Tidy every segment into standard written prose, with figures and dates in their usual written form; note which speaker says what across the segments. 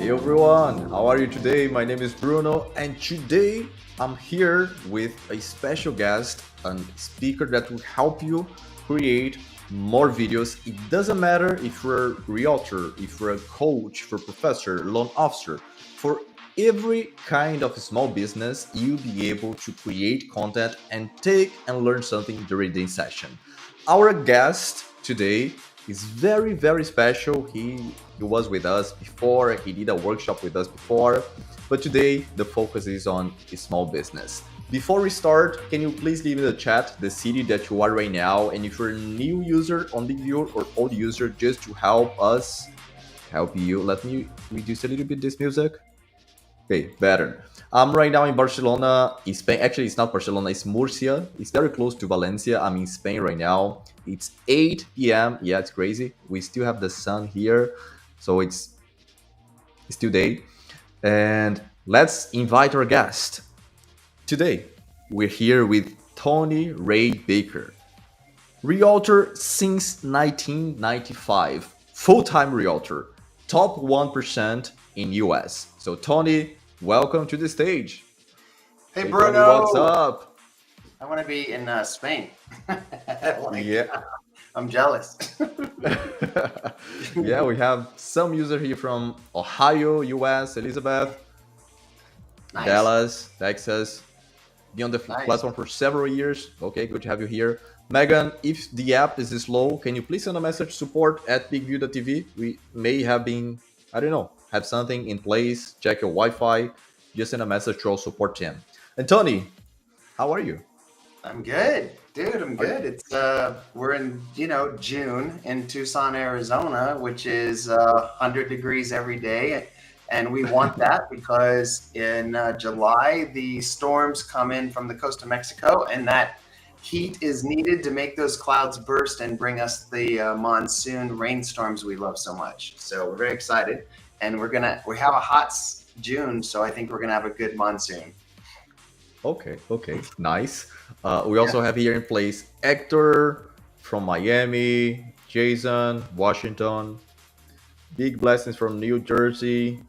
Speaker 1: Hey everyone, how are you today? My name is Bruno, and today I'm here with a special guest and speaker that will help you create more videos. It doesn't matter if you're a realtor, if you're a coach, for professor, loan officer, for every kind of small business, you'll be able to create content and take and learn something during the session. Our guest today is very, very special. He was with us before, he did a workshop with us before, but today the focus is on small business. Before we start, can you please leave in the chat the city that you are right now, and if you're a new user on BigView or old user, just to help us help you. Let me reduce a little bit this music. Okay, better. I'm right now in Barcelona, in Spain. Actually, it's not Barcelona, it's Murcia. It's very close to Valencia. I'm in Spain right now. It's 8 p.m. Yeah, it's crazy. We still have the sun here, so it's still day. And let's invite our guest. Today, we're here with Tony Ray Baker, realtor since 1995, full-time realtor, top 1% in US. So Tony, welcome to the stage.
Speaker 2: Hey,
Speaker 1: Hey Tony, what's
Speaker 2: Bruno.
Speaker 1: up?
Speaker 2: I want to be in Spain.
Speaker 1: Yeah.
Speaker 2: I'm jealous.
Speaker 1: Yeah, we have some user here from Ohio, US, Elizabeth,
Speaker 2: Nice.
Speaker 1: Dallas, Texas. Be on the
Speaker 2: Nice.
Speaker 1: platform for several years. Okay, good to have you here. Megan, if the app is slow, can you please send a message support at bigview.tv? We may have been, I don't know, have something in place, check your Wi-Fi, just send a message to our support team. And Tony, how are you?
Speaker 2: I'm good, dude. I'm
Speaker 1: Are you
Speaker 2: good. It's we're in June in Tucson, Arizona, which is 100 degrees every day, and we want that because in July the storms come in from the coast of Mexico, and that heat is needed to make those clouds burst and bring us the monsoon rainstorms we love so much. So we're very excited, and we have a hot June, so I think we're gonna have a good monsoon.
Speaker 1: okay? Okay, nice. We also have here in place Hector from Miami, Jason, Washington, big blessings from New Jersey,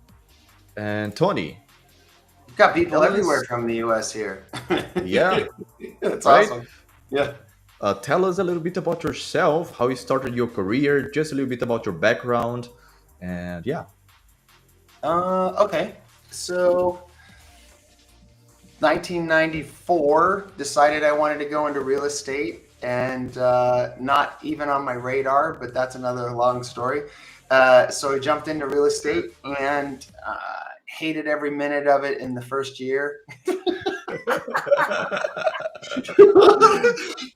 Speaker 1: and Tony.
Speaker 2: We've got people
Speaker 1: Tell
Speaker 2: everywhere
Speaker 1: us,
Speaker 2: from the US here.
Speaker 1: yeah,
Speaker 2: That's
Speaker 1: right?
Speaker 2: awesome. Yeah.
Speaker 1: Tell us a little bit about yourself, how you started your career, just a little bit about your background, and yeah.
Speaker 2: Okay. So 1994, decided I wanted to go into real estate, and not even on my radar, but that's another long story. So I jumped into real estate and hated every minute of it in the first year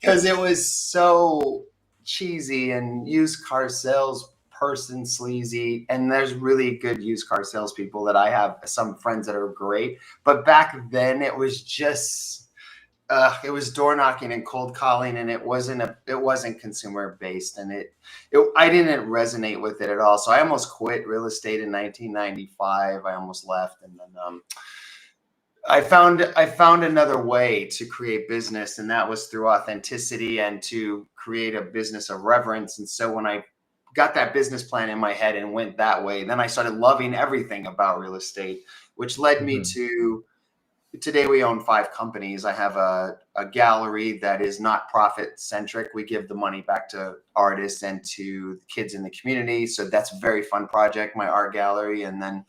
Speaker 2: because it was so cheesy and used car salesperson sleazy. And there's really good used car salespeople that I have some friends that are great. But back then it was just it was door knocking and cold calling, and it wasn't consumer based, and I didn't resonate with it at all. So I almost quit real estate in 1995. I almost left, and then I found another way to create business, and that was through authenticity and to create a business of reverence. And so when I got that business plan in my head and went that way, then I started loving everything about real estate, which led me
Speaker 1: Mhm.
Speaker 2: to today we own 5 companies. I have a gallery that is not profit centric. We give the money back to artists and to kids in the community. So that's a very fun project, my art gallery. And then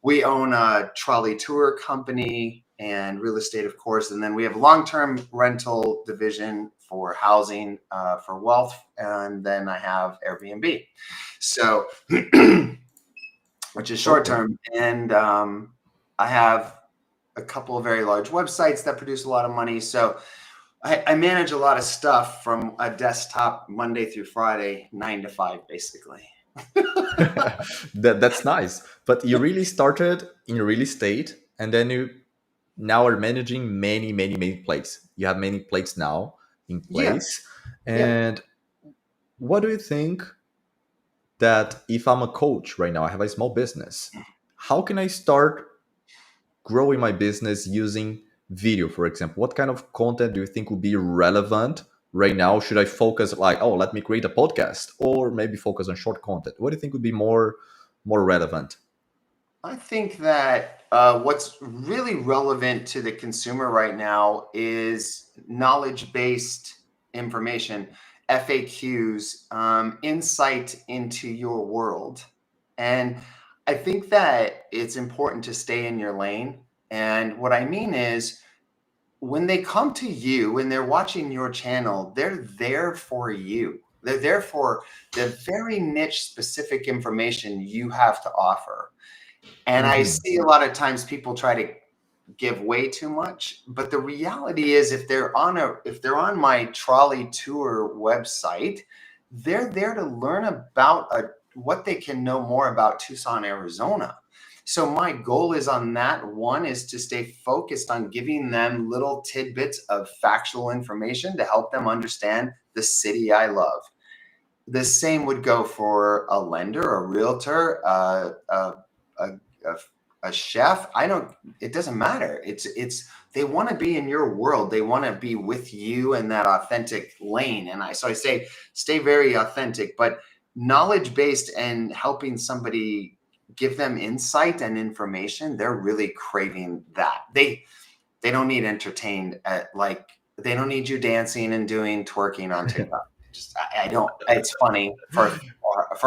Speaker 2: we own a trolley tour company and real estate, of course. And then we have a long-term rental division for housing, for wealth. And then I have Airbnb. So, which is short
Speaker 1: Okay.
Speaker 2: term. And I have a couple of very large websites that produce a lot of money. So I manage a lot of stuff from a desktop Monday through Friday, 9 to 5, basically.
Speaker 1: That's nice. But you really started in real estate, and then you now are managing many, many, many plates. You have many plates now in
Speaker 2: Yeah.
Speaker 1: place.
Speaker 2: Yeah.
Speaker 1: And what do you think that if I'm a coach right now, I have a small business, how can I start growing my business using video, for example? What kind of content do you think would be relevant right now? Should I focus like, oh, let me create a podcast, or maybe focus on short content? What do you think would be more relevant?
Speaker 2: I think that what's really relevant to the consumer right now is knowledge based information, FAQs, insight into your world. And I think that it's important to stay in your lane. And what I mean is, when they come to you and they're watching your channel, they're there for you. They're there for the very niche specific information you have to offer. And I
Speaker 1: Hmm.
Speaker 2: see a lot of times people try to give way too much, but the reality is if they're on my trolley tour website, they're there to learn about what they can know more about Tucson, Arizona. So my goal is on that one is to stay focused on giving them little tidbits of factual information to help them understand the city I love. The same would go for a lender, a realtor, a, a, a chef. I don't. It doesn't matter. It's. They want to be in your world. They want to be with you in that authentic lane. And I say stay very authentic, but knowledge based and helping somebody give them insight and information. They're really craving that. They don't need entertained at like they don't need you dancing and doing twerking on TikTok. Just I don't. It's funny for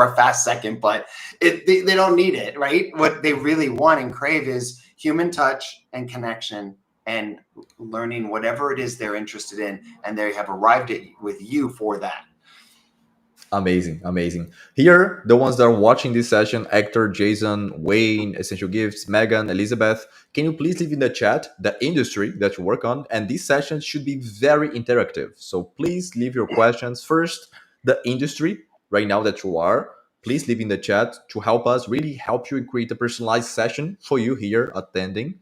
Speaker 2: a fast second, but they don't need it, right? What they really want and crave is human touch and connection and learning whatever it is they're interested in, and they have arrived at with you for that.
Speaker 1: Amazing, amazing. Here, the ones that are watching this session, Hector, Jason, Wayne, Essential Gifts, Megan, Elizabeth, can you please leave in the chat the industry that you work on? And this session should be very interactive. So please leave your questions first, the industry right now that you are. Please leave in the chat to help us really help you create a personalized session for you here attending.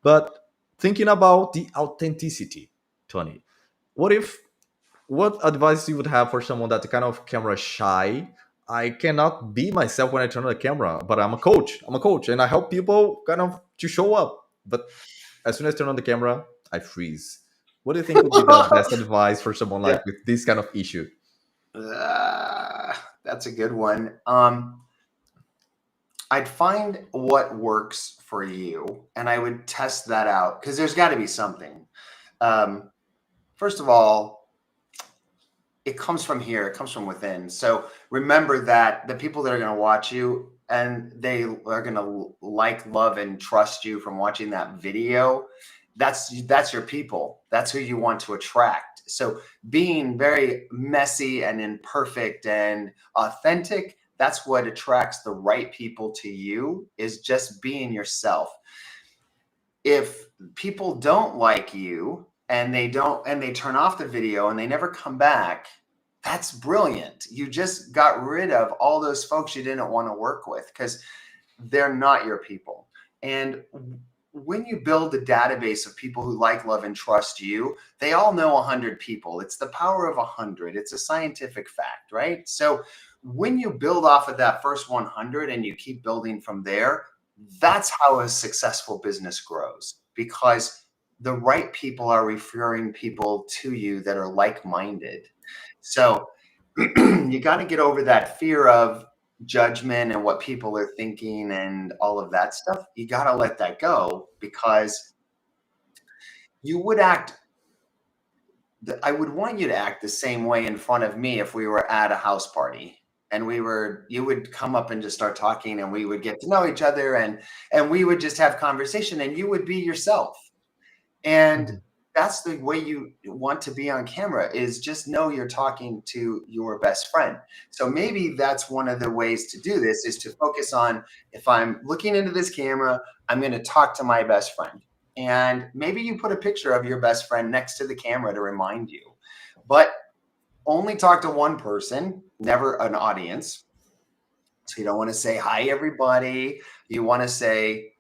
Speaker 1: But thinking about the authenticity, Tony, what if what advice you would have for someone that's kind of camera shy? I cannot be myself when I turn on the camera, but I'm a coach. I'm a coach, and I help people kind of to show up. But as soon as I turn on the camera, I freeze. What do you think would be the best advice for someone
Speaker 2: Yeah,
Speaker 1: like with this kind of issue?
Speaker 2: that's a good one. I'd find what works for you, and I would test that out because there's got to be something. Um, First of all, it comes from here, it comes from within. So remember that the people that are going to watch you and they are going to like, love, and trust you from watching that video. That's your people. That's who you want to attract. So being very messy and imperfect and authentic, that's what attracts the right people to you, is just being yourself. If people don't like you and they turn off the video and they never come back, that's brilliant. You just got rid of all those folks you didn't want to work with because they're not your people. And when you build a database of people who like, love, and trust you, they all know 100 people. It's the power of 100. It's a scientific fact, right? So when you build off of that first 100 and you keep building from there, that's how a successful business grows, because the right people are referring people to you that are like-minded. So you got to get over that fear of judgment and what people are thinking and all of that stuff. You got to let that go, because you would act I would want you to act the same way in front of me if we were at a house party and you would come up and just start talking and we would get to know each other, and we would just have conversation and you would be yourself. And
Speaker 1: Mhm.
Speaker 2: that's the way you want to be on camera, is just know you're talking to your best friend. So maybe that's one of the ways to do this, is to focus on, if I'm looking into this camera, I'm going to talk to my best friend. And maybe you put a picture of your best friend next to the camera to remind you. But only talk to one person, never an audience. So you don't want to say, hi, everybody. You want to say,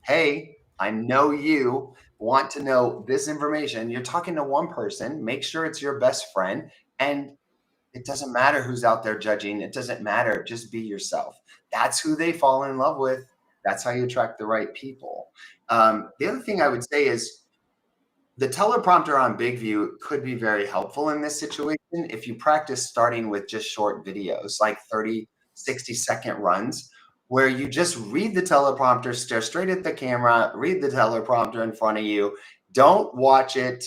Speaker 2: hey, I know you want to know this information. You're talking to one person. Make sure it's your best friend. And it doesn't matter who's out there judging. It doesn't matter. Just be yourself. That's who they fall in love with. That's how you attract the right people. The other thing I would say is, the teleprompter on Big View could be very helpful in this situation if you practice starting with just short videos, like 30, 60-second runs. where you just read the teleprompter, stare straight at the camera, read the teleprompter in front of you. Don't watch it,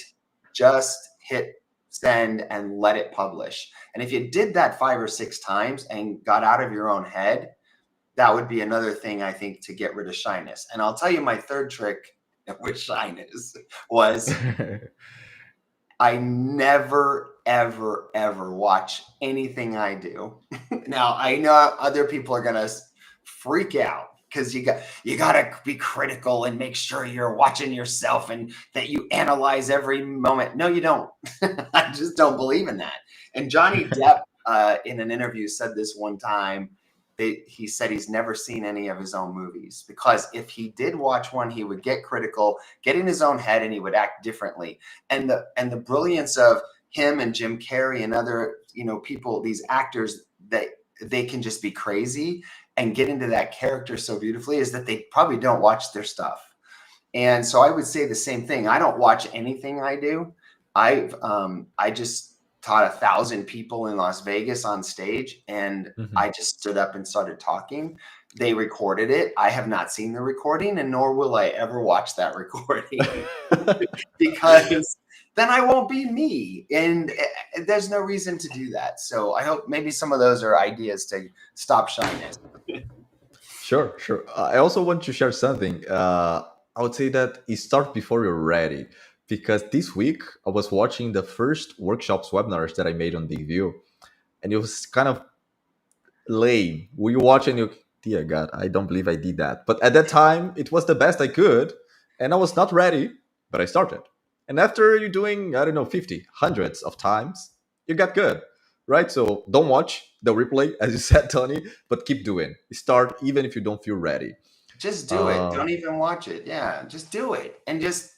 Speaker 2: just hit send and let it publish. And if you did that 5 or 6 times and got out of your own head, that would be another thing I think to get rid of shyness. And I'll tell you my third trick with shyness was I never, ever, ever watch anything I do. Now I know other people are gonna freak out because you gotta be critical and make sure you're watching yourself and that you analyze every moment. No, you don't. I just don't believe in that. And Johnny Depp, in an interview, said this one time. He said he's never seen any of his own movies because if he did watch one, he would get critical, get in his own head, and he would act differently. And the brilliance of him and Jim Carrey and other people, these actors, that they can just be crazy and get into that character so beautifully is that they probably don't watch their stuff. And so I would say the same thing. I don't watch anything I do. I just taught 1,000 people in Las Vegas on stage, and
Speaker 1: Mhm.
Speaker 2: I just stood up and started talking. They recorded it. I have not seen the recording, and nor will I ever watch that recording because then I won't be me. And there's no reason to do that. So I hope maybe some of those are ideas to stop shyness.
Speaker 1: Sure, sure. I also want to share something. I would say that it starts before you're ready, because this week I was watching the first workshops webinars that I made on BigView, and it was kind of lame. We watch and you, dear God, I don't believe I did that. But at that time, it was the best I could, and I was not ready, but I started. And after you're doing, I don't know, 50, hundreds of times, you got good, right? So don't watch the replay, as you said, Tony, but keep doing. Start even if you don't feel ready.
Speaker 2: Just do it.
Speaker 1: Uh,
Speaker 2: Don't even watch it. Yeah, just do it. And just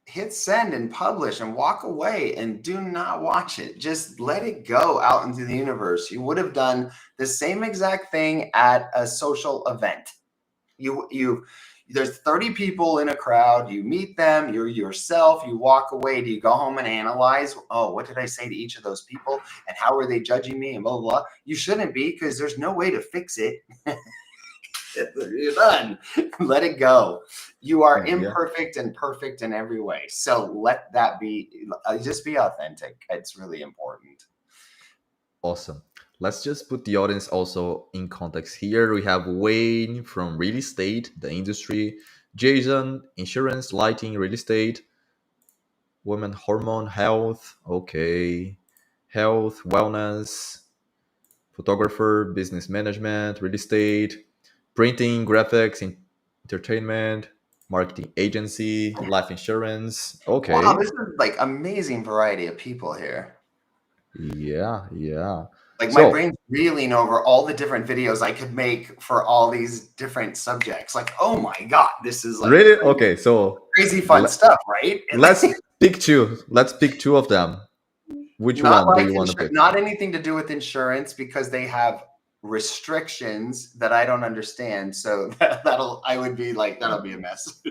Speaker 2: hit send and publish and walk away and do not watch it. Just let it go out into the universe. You would have done the same exact thing at a social event. You there's 30 people in a crowd, you meet them, you're yourself, you walk away. Do you go home and analyze, oh, what did I say to each of those people and how are they judging me and blah blah blah? You shouldn't be, because there's no way to fix it. You're done. Let it go. You are
Speaker 1: yeah,
Speaker 2: imperfect and perfect in every way. So let that be, just be authentic. It's really important.
Speaker 1: awesome. Let's just put the audience also in context here. We have Wayne from real estate, the industry, Jason, insurance, lighting, real estate, women hormone health, okay, health, wellness, photographer, business management, real estate, printing, graphics, entertainment, marketing agency, life insurance,
Speaker 2: Wow,
Speaker 1: okay.
Speaker 2: this is like amazing variety of people here.
Speaker 1: Yeah, yeah.
Speaker 2: Like my
Speaker 1: So
Speaker 2: brain's reeling over all the different videos I could make for all these different subjects. Like, oh my God, this is like
Speaker 1: really,
Speaker 2: crazy,
Speaker 1: okay, so
Speaker 2: crazy fun
Speaker 1: le-
Speaker 2: stuff, right?
Speaker 1: let's pick two. Let's pick two of them. Which
Speaker 2: Not
Speaker 1: one do
Speaker 2: like
Speaker 1: you want to pick?
Speaker 2: not anything to do with insurance because they have restrictions that I don't understand. So I would be like, that'll be a mess.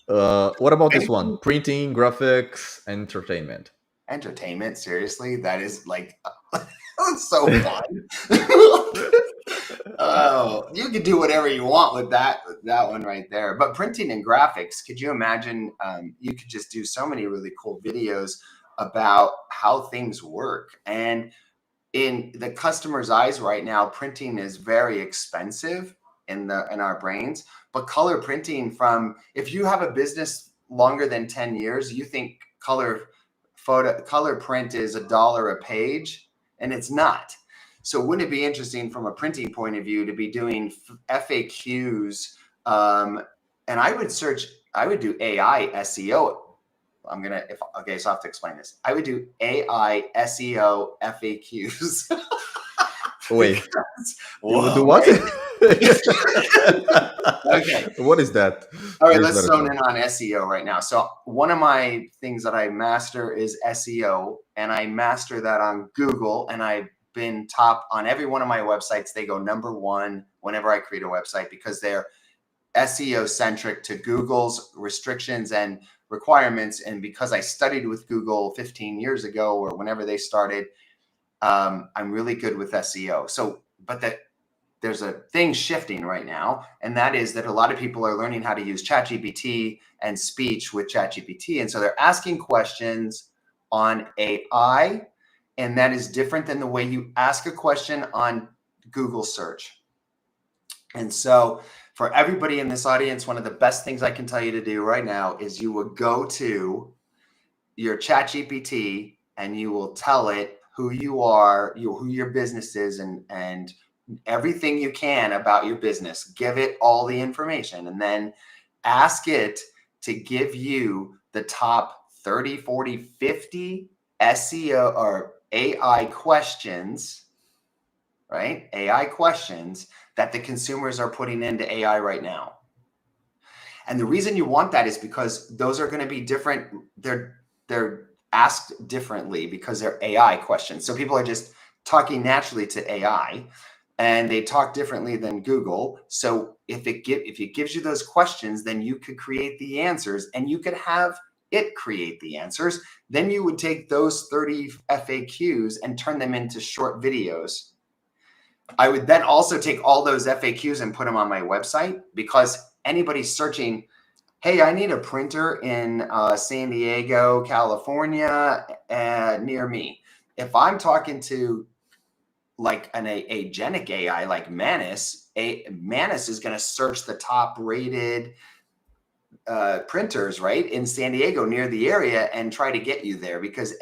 Speaker 1: What about this one? Printing, graphics, entertainment.
Speaker 2: Entertainment, seriously, that is like so fun. Oh, you could do whatever you want with that one right there. But printing and graphics, could you imagine? You could just do so many really cool videos about how things work. And in the customer's eyes right now, printing is very expensive in our brains. But color printing, from if you have a business longer than 10 years, you think color print is $1 a page, and it's not. So wouldn't it be interesting from a printing point of view to be doing FAQs? And I would do AI SEO. So I have to explain this. I would do AI SEO FAQs.
Speaker 1: Wait,
Speaker 2: Because,
Speaker 1: you would do
Speaker 2: whoa,
Speaker 1: what?
Speaker 2: right? Okay.
Speaker 1: What is that?
Speaker 2: All right,
Speaker 1: Please
Speaker 2: let's
Speaker 1: let us
Speaker 2: zone
Speaker 1: know.
Speaker 2: in on SEO right now. So one of my things that I master is SEO, and I master that on Google, and I've been top on every one of my websites. They go number one whenever I create a website because they're SEO centric to Google's restrictions and requirements. And because I studied with Google 15 years ago or whenever they started, I'm really good with SEO. So, but the there's a thing shifting right now, and that is that a lot of people are learning how to use ChatGPT and speech with ChatGPT, and so they're asking questions on AI, and that is different than the way you ask a question on Google search. And so, for everybody in this audience, one of the best things I can tell you to do right now is you will go to your ChatGPT and you will tell it who you are, who your business is, and everything you can about your business. Give it all the information, and then ask it to give you the top 30, 40, 50 SEO or AI questions, right? AI questions that the consumers are putting into AI right now. And the reason you want that is because those are going to be different. They're asked differently because they're AI questions. So people are just talking naturally to AI, and they talk differently than Google. So if it gives you those questions, then you could create the answers, and you could have it create the answers. Then you would take those 30 FAQs and turn them into short videos. I would then also take all those FAQs and put them on my website, because anybody searching, hey, I need a printer in San Diego, California, near me. If I'm talking to like an agentic AI like Manus, Manus is going to search the top rated printers, right, in San Diego near the area and try to get you there, because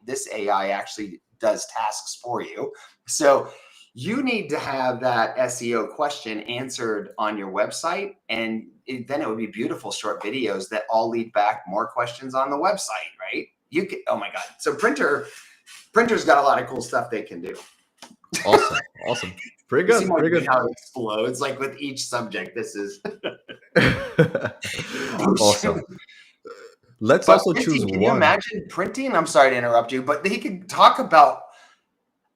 Speaker 2: this AI actually does tasks for you. So you need to have that SEO question answered on your website, and then it would be beautiful short videos that all lead back more questions on the website, right? You can, oh my God. So printers got a lot of cool stuff they can do.
Speaker 1: Awesome. Pretty
Speaker 2: You see
Speaker 1: good.
Speaker 2: my
Speaker 1: Pretty
Speaker 2: brain
Speaker 1: good.
Speaker 2: how it explodes, like with each subject. This is
Speaker 1: Awesome. Let's
Speaker 2: But
Speaker 1: also choose
Speaker 2: printing, can you
Speaker 1: one.
Speaker 2: imagine printing? I'm sorry to interrupt you, but he could talk about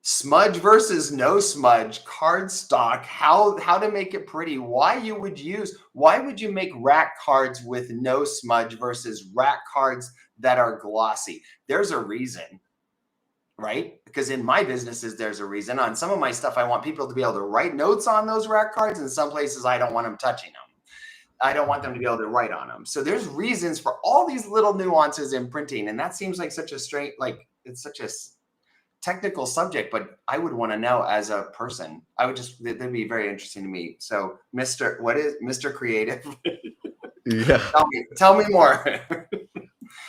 Speaker 2: smudge versus no smudge, cardstock, how to make it pretty, why would you make rack cards with no smudge versus rack cards that are glossy? There's a reason, right? Because in my businesses, there's a reason. On some of my stuff, I want people to be able to write notes on those rack cards. In some places, I don't want them touching them. I don't want them to be able to write on them. So there's reasons for all these little nuances in printing. And that seems like such a straight, like it's such a technical subject, but I would want to know as a person. That'd be very interesting to me. So what is Mr. Creative?
Speaker 1: Yeah.
Speaker 2: Tell me more.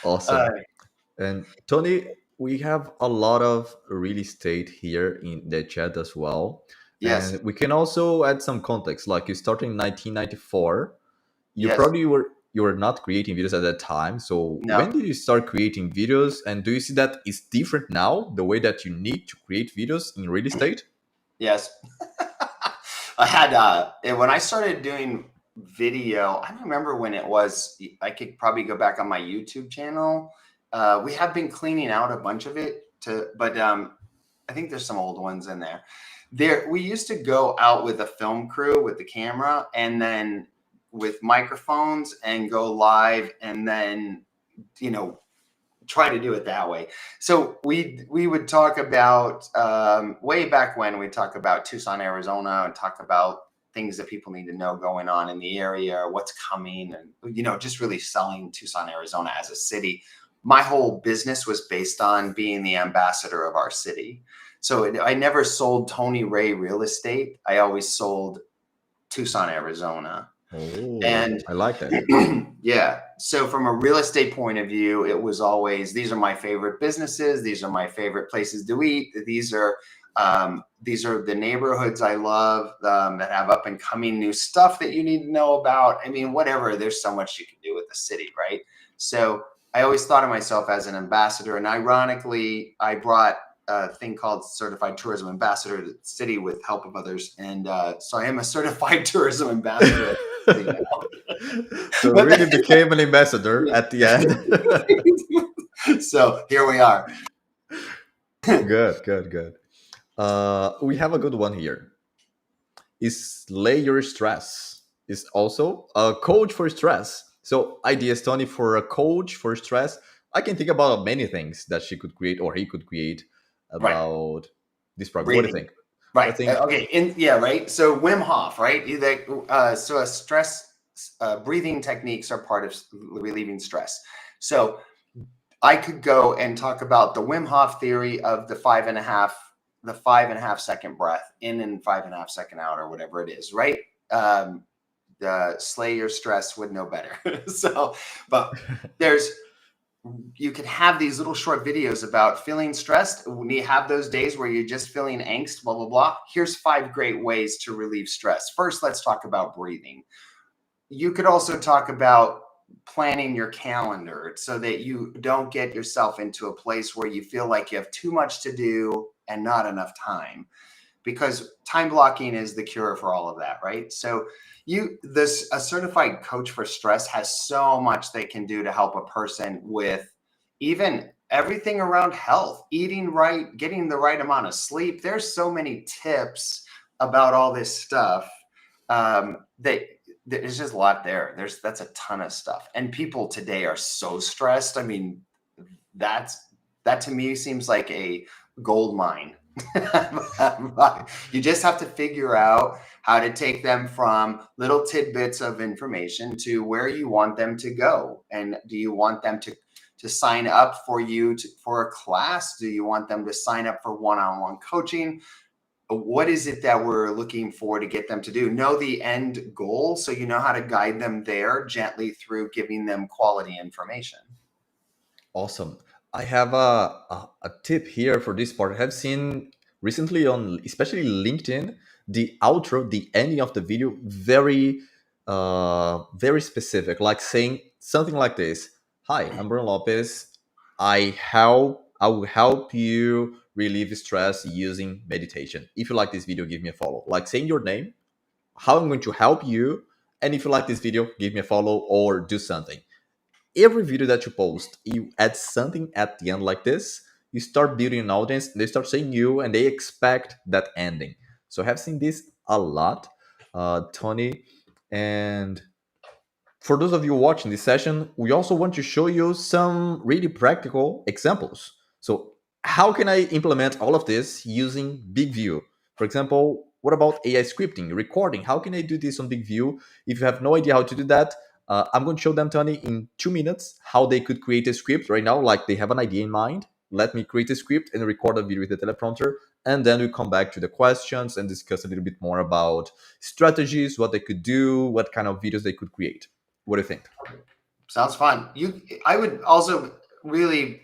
Speaker 1: Awesome. And Tony, we have a lot of real estate here in the chat as well.
Speaker 2: Yes.
Speaker 1: And we can also add some context. Like you started in 1994.
Speaker 2: Yes.
Speaker 1: You were not creating videos at that time. So when
Speaker 2: No.
Speaker 1: did you start creating videos? And do you see that is different now, the way that you need to create videos in real estate?
Speaker 2: Yes. I had when I started doing video, I don't remember when it was. I could probably go back on my YouTube channel. We have been cleaning out a bunch of it but I think there's some old ones in there. We used to go out with a film crew with the camera, and then with microphones, and go live, and then try to do it that way. So we would talk about way back when, we talk about Tucson, Arizona, and talk about things that people need to know going on in the area, what's coming, and just really selling Tucson, Arizona as a city. My whole business was based on being the ambassador of our city. So I never sold Tony Ray real estate. I always sold Tucson, Arizona.
Speaker 1: Oh,
Speaker 2: And
Speaker 1: I like that.
Speaker 2: yeah, so from a real estate point of view, it was always, these are my favorite businesses. These are my favorite places to eat. These are the neighborhoods I love, that have up and coming new stuff that you need to know about. I mean, whatever, there's so much you can do with the city, right? So I always thought of myself as an ambassador. And ironically, I brought a thing called Certified Tourism Ambassador to the city with help of others. And so I am a certified tourism ambassador.
Speaker 1: So
Speaker 2: But
Speaker 1: really became an ambassador at the end.
Speaker 2: so here we are.
Speaker 1: Good. We have a good one here. Is lay your stress is also a coach for stress. So ideas, Tony, for a coach for stress. I can think about many things that she could create or he could create
Speaker 2: Right.
Speaker 1: about this program. What do you
Speaker 2: Breathing.
Speaker 1: think? So I
Speaker 2: Right.
Speaker 1: think
Speaker 2: Okay. Yeah. Right. So Wim Hof. Right. So a stress breathing techniques are part of relieving stress. So I could go and talk about the Wim Hof theory of the 5.5 second breath in and 5.5 second out, or whatever it is. Right. The slay your stress would know better. So, but there's you can have these little short videos about feeling stressed. When you have those days where you're just feeling angst, blah, blah, blah. Here's 5 great ways to relieve stress. First, let's talk about breathing. You could also talk about planning your calendar so that you don't get yourself into a place where you feel like you have too much to do and not enough time, because time blocking is the cure for all of that, right? So a certified coach for stress has so much they can do to help a person with even everything around health, eating right, getting the right amount of sleep. There's so many tips about all this stuff, that there's just a lot there. That's a ton of stuff. And people today are so stressed. I mean, that's that to me seems like a gold mine. You just have to figure out how to take them from little tidbits of information to where you want them to go. And do you want them to sign up for a class? Do you want them to sign up for one-on-one coaching? What is it that we're looking for to get them to do? Know the end goal so you know how to guide them there gently through giving them quality information.
Speaker 1: awesome. I have a tip here for this part. I have seen recently on especially LinkedIn the outro, the ending of the video, very specific, like saying something like this: "Hi, I'm Bruno Lopez. I will help you relieve stress using meditation. If you like this video, give me a follow." Like saying your name, how I'm going to help you, and if you like this video, give me a follow or do something. Every video that you post, you add something at the end like this, you start building an audience, they start saying you, and they expect that ending. So I have seen this a lot, Tony. And for those of you watching this session, we also want to show you some really practical examples. So, how can I implement all of this using Big View? For example, what about AI scripting, recording? How can I do this on Big View? If you have no idea how to do that, I'm going to show them, Tony, in 2 minutes how they could create a script right now. Like they have an idea in mind. Let me create a script and record a video with the teleprompter. And then we come back to the questions and discuss a little bit more about strategies, what they could do, what kind of videos they could create. What do you think?
Speaker 2: Sounds fun. I would also really,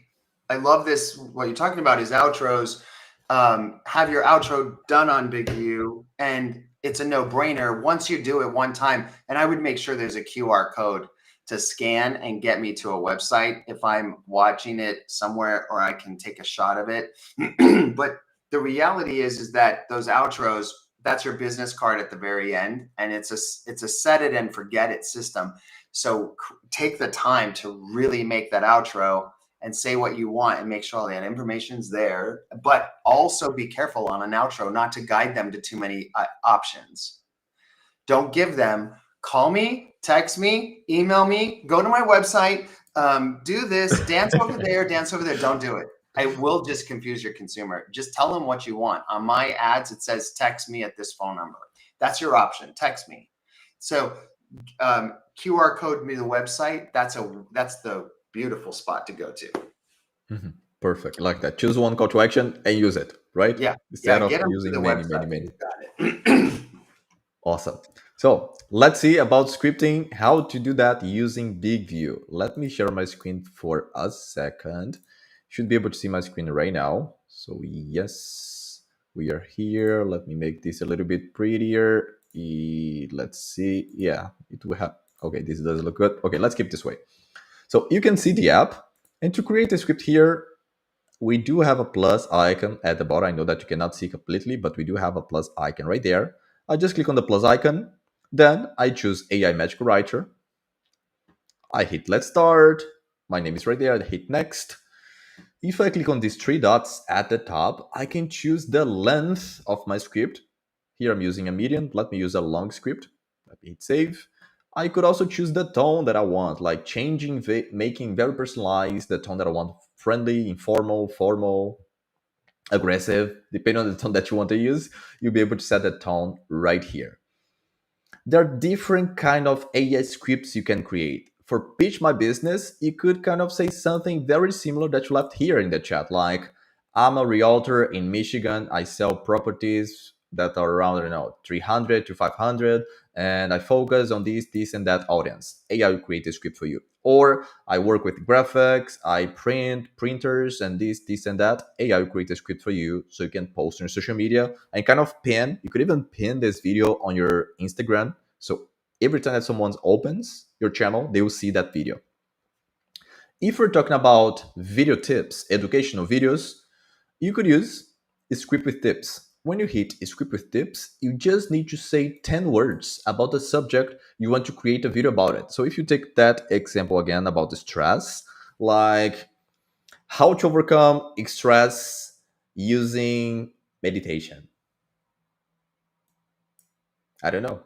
Speaker 2: I love this. What you're talking about is outros. Have your outro done on Big View, and it's a no-brainer once you do it one time. And I would make sure there's a QR code to scan and get me to a website if I'm watching it somewhere, or I can take a shot of it. But the reality is that those outros, that's your business card at the very end, and it's a set it and forget it system. So take the time to really make that outro and say what you want and make sure all that information's there. But also be careful on an outro not to guide them to too many options. Don't give them call me, text me, email me, go to my website, do this, dance over there, dance over there. Don't do it. I will just confuse your consumer. Just tell them what you want. On my ads, it says text me at this phone number. That's your option. Text me. So QR code me the website. That's the beautiful spot to go to.
Speaker 1: Mhm. Perfect. Like that. Choose one call to action and use it, right?
Speaker 2: Yeah,
Speaker 1: Instead
Speaker 2: yeah.
Speaker 1: of
Speaker 2: Get them to the
Speaker 1: using many, many,
Speaker 2: website and
Speaker 1: many.
Speaker 2: you've got it.
Speaker 1: Awesome. So let's see about scripting, how to do that using Big View. Let me share my screen for a second. Should be able to see my screen right now. So yes, we are here. Let me make this a little bit prettier. Let's see. Yeah, it will have. Okay, this does look good. Okay, let's keep this way. So you can see the app. And to create a script here, we do have a plus icon at the bottom. I know that you cannot see completely, but we do have a plus icon right there. I just click on the plus icon. Then I choose AI Magic Writer. I hit Let's Start. My name is right there. I hit Next. If I click on these three dots at the top, I can choose the length of my script. Here I'm using a medium. Let me use a long script. Let me hit Save. I could also choose the tone that I want, like making very personalized the tone that I want: friendly, informal, formal. aggressive, depending on the tone that you want to use, you'll be able to set that tone right here. There are different kind of AI scripts you can create. For pitch my business, you could kind of say something very similar that you left here in the chat, like I'm a realtor in Michigan. I sell properties that are around, I don't know, 300 to 500, and I focus on this, and that audience. AI will create a script for you. Or I work with graphics, I print printers, and this, and that. AI will create a script for you so you can post on your social media and kind of pin. You could even pin this video on your Instagram. So every time that someone opens your channel, they will see that video. If we're talking about video tips, educational videos, you could use a script with tips. When you hit a script with tips, you just need to say 10 words about the subject you want to create a video about it. So if you take that example again about the stress, like how to overcome stress using meditation. I don't know.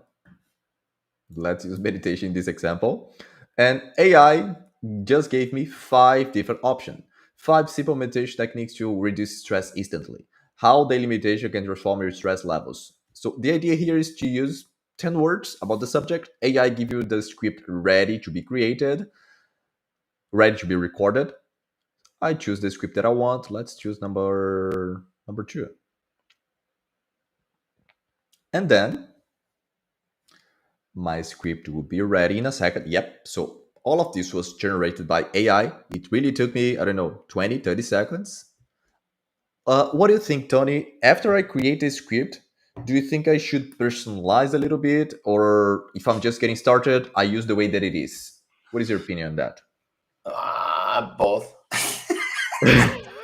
Speaker 1: Let's use meditation in this example. And AI just gave me 5 different options, 5 simple meditation techniques to reduce stress instantly. How daily meditation can transform your stress levels. So the idea here is to use 10 words about the subject. AI give you the script ready to be created, ready to be recorded. I choose the script that I want. Let's choose number 2. And then my script will be ready in a second. Yep. So all of this was generated by AI. It really took me, I don't know, 20, 30 seconds. What do you think, Tony? After I create a script, do you think I should personalize a little bit? Or if I'm just getting started, I use the way that it is? What is your opinion on that?
Speaker 2: Both.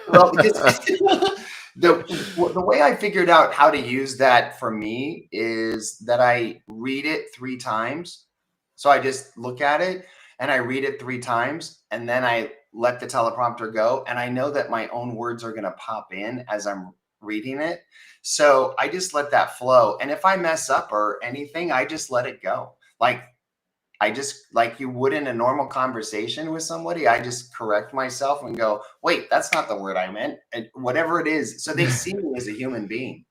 Speaker 2: Well, because the way I figured out how to use that for me is that I read it 3 times. So I just look at it and I read it 3 times, and then I let the teleprompter go. And I know that my own words are going to pop in as I'm reading it. So I just let that flow. And if I mess up or anything, I just let it go. Like I just, like you would in a normal conversation with somebody, I just correct myself and go, wait, that's not the word I meant. And whatever it is. So they see me as a human being.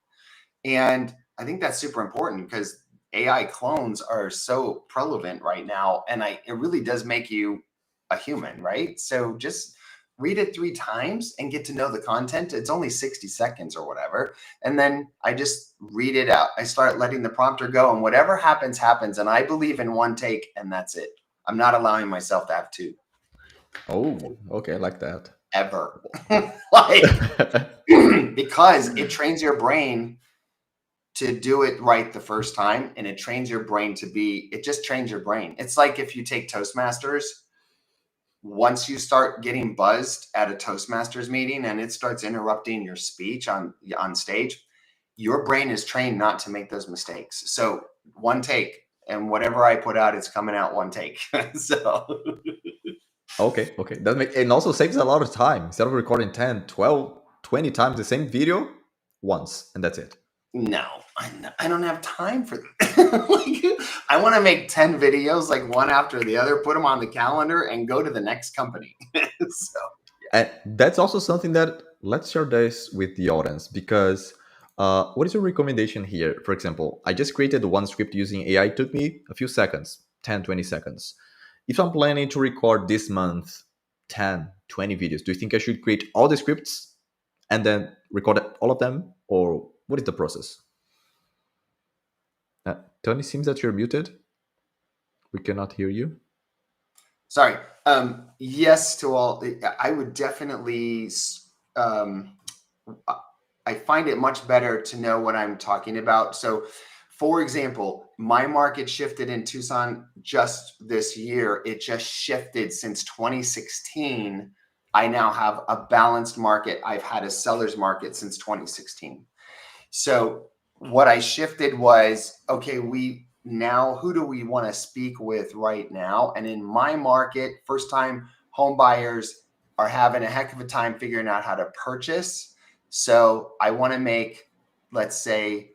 Speaker 2: And I think that's super important because AI clones are so prevalent right now. And it really does make you a human, right? So just read it 3 times and get to know the content. It's only 60 seconds or whatever. And then I just read it out. I start letting the prompter go, and whatever happens, happens. And I believe in one take, and that's it. I'm not allowing myself to have two
Speaker 1: Oh, okay, I like that.
Speaker 2: ever. Like, because it trains your brain to do it right the first time, and it trains your brain it just trains your brain. It's like if you take Toastmasters, once you start getting buzzed at a Toastmasters meeting and it starts interrupting your speech on stage, your brain is trained not to make those mistakes. So one take, and whatever I put out, it's coming out one take. So
Speaker 1: Okay, okay. That makes, and also saves a lot of time. Instead of recording 10, 12, 20 times the same video once, and that's it.
Speaker 2: no, I don't have time for that. Like, I want to make 10 videos, like one after the other, put them on the calendar and go to the next company. So
Speaker 1: And that's also something that let's share this with the audience because what is your recommendation here? For example, I just created one script using AI. It took me a few seconds, 10, 20 seconds. If I'm planning to record this month 10, 20 videos, do you think I should create all the scripts and then record all of them? Or what is the process? Tony, seems that you're muted. We cannot hear you.
Speaker 2: sorry. Yes to all. I would definitely. Um, I find it much better to know what I'm talking about. So, for example, my market shifted in Tucson just this year. It just shifted since 2016. I now have a balanced market. I've had a seller's market since 2016. So what I shifted was, okay, who do we want to speak with right now? And in my market, first time home buyers are having a heck of a time figuring out how to purchase. So I want to make, let's say,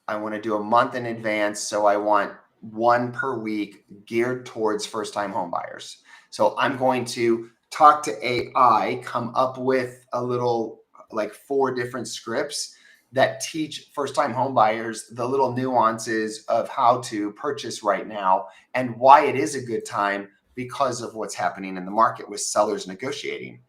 Speaker 2: I want to do a month in advance. So I want one per week geared towards first time home buyers. So I'm going to talk to AI, come up with a little like 4 different scripts that teach first-time home buyers the little nuances of how to purchase right now and why it is a good time because of what's happening in the market with sellers negotiating.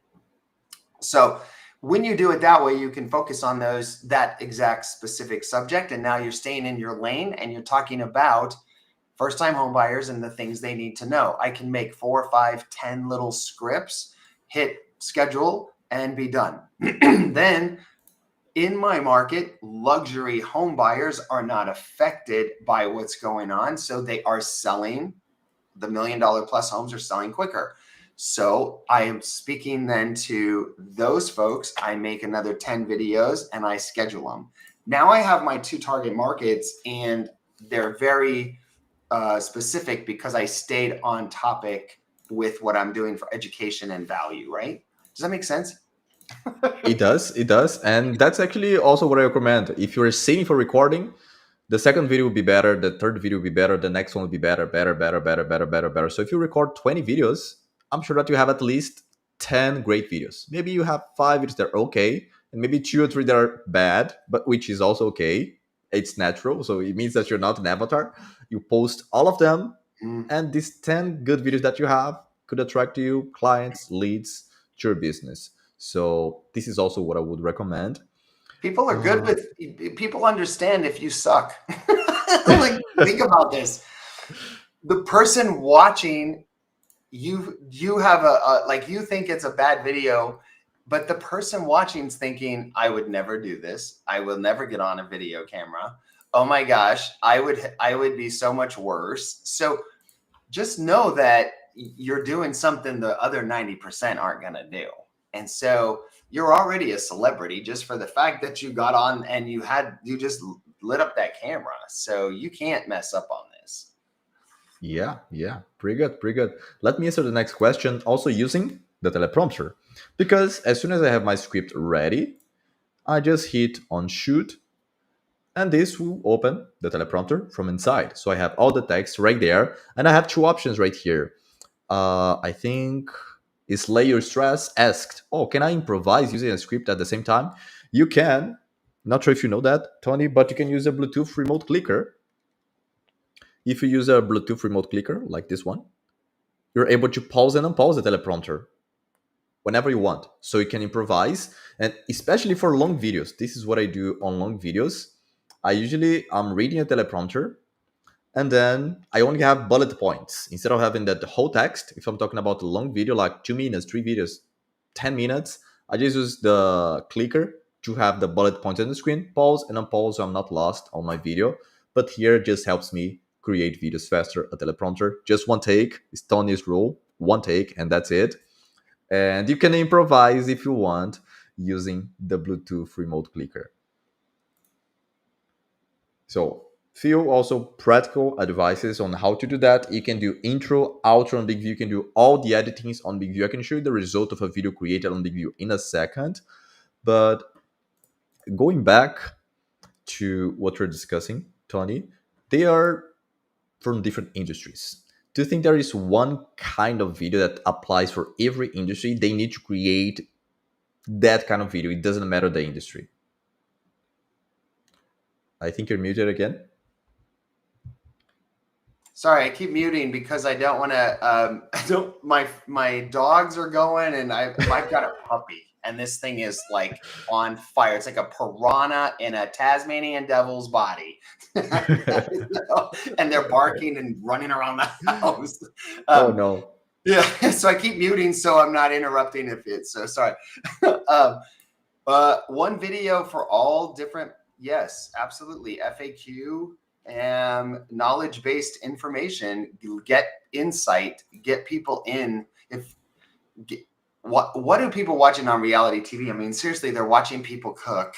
Speaker 2: So when you do it that way, you can focus on that exact specific subject. And now you're staying in your lane and you're talking about first-time home buyers and the things they need to know. I can make 4, 5, 10 little scripts, hit schedule, and be done. Then in my market, luxury home buyers are not affected by what's going on. So they are selling, the $1 million plus homes are selling quicker. So I am speaking then to those folks. I make another 10 videos and I schedule them. Now I have my 2 target markets, and they're very specific because I stayed on topic with what I'm doing for education and value, right? Does that make sense?
Speaker 1: It does, it does. And that's actually also what I recommend. If you're saving for recording, the second video will be better, the third video will be better, the next one will be better, better, better, better, better, better, better. So if you record 20 videos, I'm sure that you have at least 10 great videos. Maybe you have 5 videos that are okay, and maybe 2 or 3 that are bad, but which is also okay. It's natural. So it means that you're not an avatar. You post all of them,
Speaker 2: Mm.
Speaker 1: and these 10 good videos that you have could attract you clients, leads to your business. So this is also what I would recommend.
Speaker 2: People are good
Speaker 1: Uh,
Speaker 2: with people understand if you suck. Like, think about this. The person watching you have a like, you think it's a bad video, but the person watching is thinking, I would never do this. I will never get on a video camera. Oh my gosh, I would be so much worse. So just know that you're doing something the other 90% aren't going to do. And so you're already a celebrity just for the fact that you got on and you just lit up that camera. So you can't mess up on this.
Speaker 1: Yeah, yeah, pretty good, pretty good. Let me answer the next question also using the teleprompter. Because as soon as I have my script ready, I just hit on shoot, and this will open the teleprompter from inside. So I have all the text right there, and I have 2 options right here. I think is Lay Your Stress asked, oh, can I improvise using a script at the same time? You can. Not sure if you know that, Tony, but you can use a Bluetooth remote clicker. If you use a Bluetooth remote clicker like this one, you're able to pause and unpause the teleprompter whenever you want. So you can improvise, and especially for long videos. This is what I do on long videos. I'm reading a teleprompter, and then I only have bullet points instead of having that whole text. If I'm talking about a long video, like 2 minutes, 3 videos, 10 minutes, I just use the clicker to have the bullet points on the screen, pause and unpause so I'm not lost on my video. But here it just helps me create videos faster. A teleprompter, just one take, is Tony's rule, one take, and that's it. And you can improvise if you want using the Bluetooth remote clicker. So few also practical advices on how to do that. You can do intro, outro on Big View. You can do all the editings on Big View. I can show you the result of a video created on Big View in a second. But going back to what we're discussing, Tony, they are from different industries. Do you think there is one kind of video that applies for every industry? They need to create that kind of video. It doesn't matter the industry. I think you're muted again.
Speaker 2: Sorry, I keep muting because I don't want to. I don't. My dogs are going, and I've got a puppy, and this thing is like on fire. It's like a piranha in a Tasmanian devil's body, and they're barking and running around the house.
Speaker 1: Oh
Speaker 2: Um,
Speaker 1: no.
Speaker 2: yeah, so I keep muting so I'm not interrupting if it's so sorry. um, One video for all different. Yes, absolutely. FAQ and knowledge-based information. Get insight. Get people in. If get, what do people watching on reality TV? I mean, seriously, they're watching people cook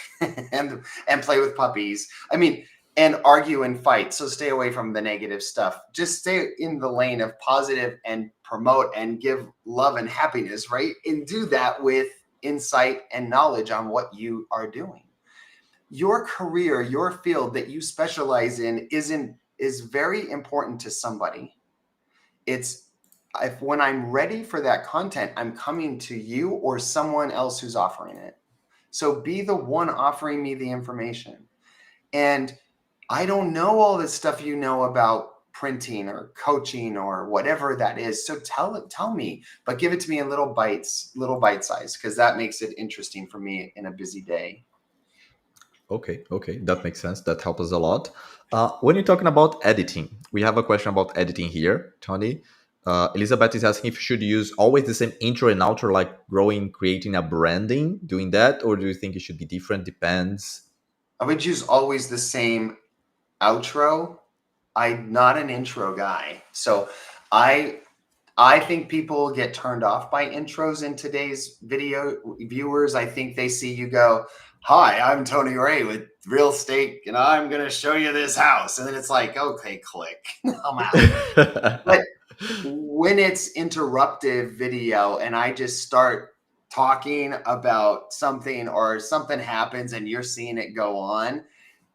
Speaker 2: and play with puppies. I mean, and argue and fight. So stay away from the negative stuff. Just stay in the lane of positive and promote and give love and happiness, right? And do that with insight and knowledge on what you are doing. Your career, your field that you specialize in is very important to somebody. It's if when I'm ready for that content, I'm coming to you or someone else who's offering it. So be the one offering me the information. And I don't know all this stuff you know about printing or coaching or whatever that is. So tell me, but give it to me in little bites, little bite size, because that makes it interesting for me in a busy day.
Speaker 1: Okay, that makes sense. That helps us a lot. When you're talking about editing, we have a question about editing here, Tony. Elizabeth is asking if you should use always the same intro and outro, like growing, creating a branding, doing that, or do you think it should be different? Depends.
Speaker 2: I would use always the same outro. I'm not an intro guy. So I I think people get turned off by intros in today's video viewers. I think they see you go, "Hi, I'm Tony Ray with Real Estate, and I'm going to show you this house." And then it's like, "Okay, click. I'm out." But when it's interruptive video and I just start talking about something or something happens and you're seeing it go on,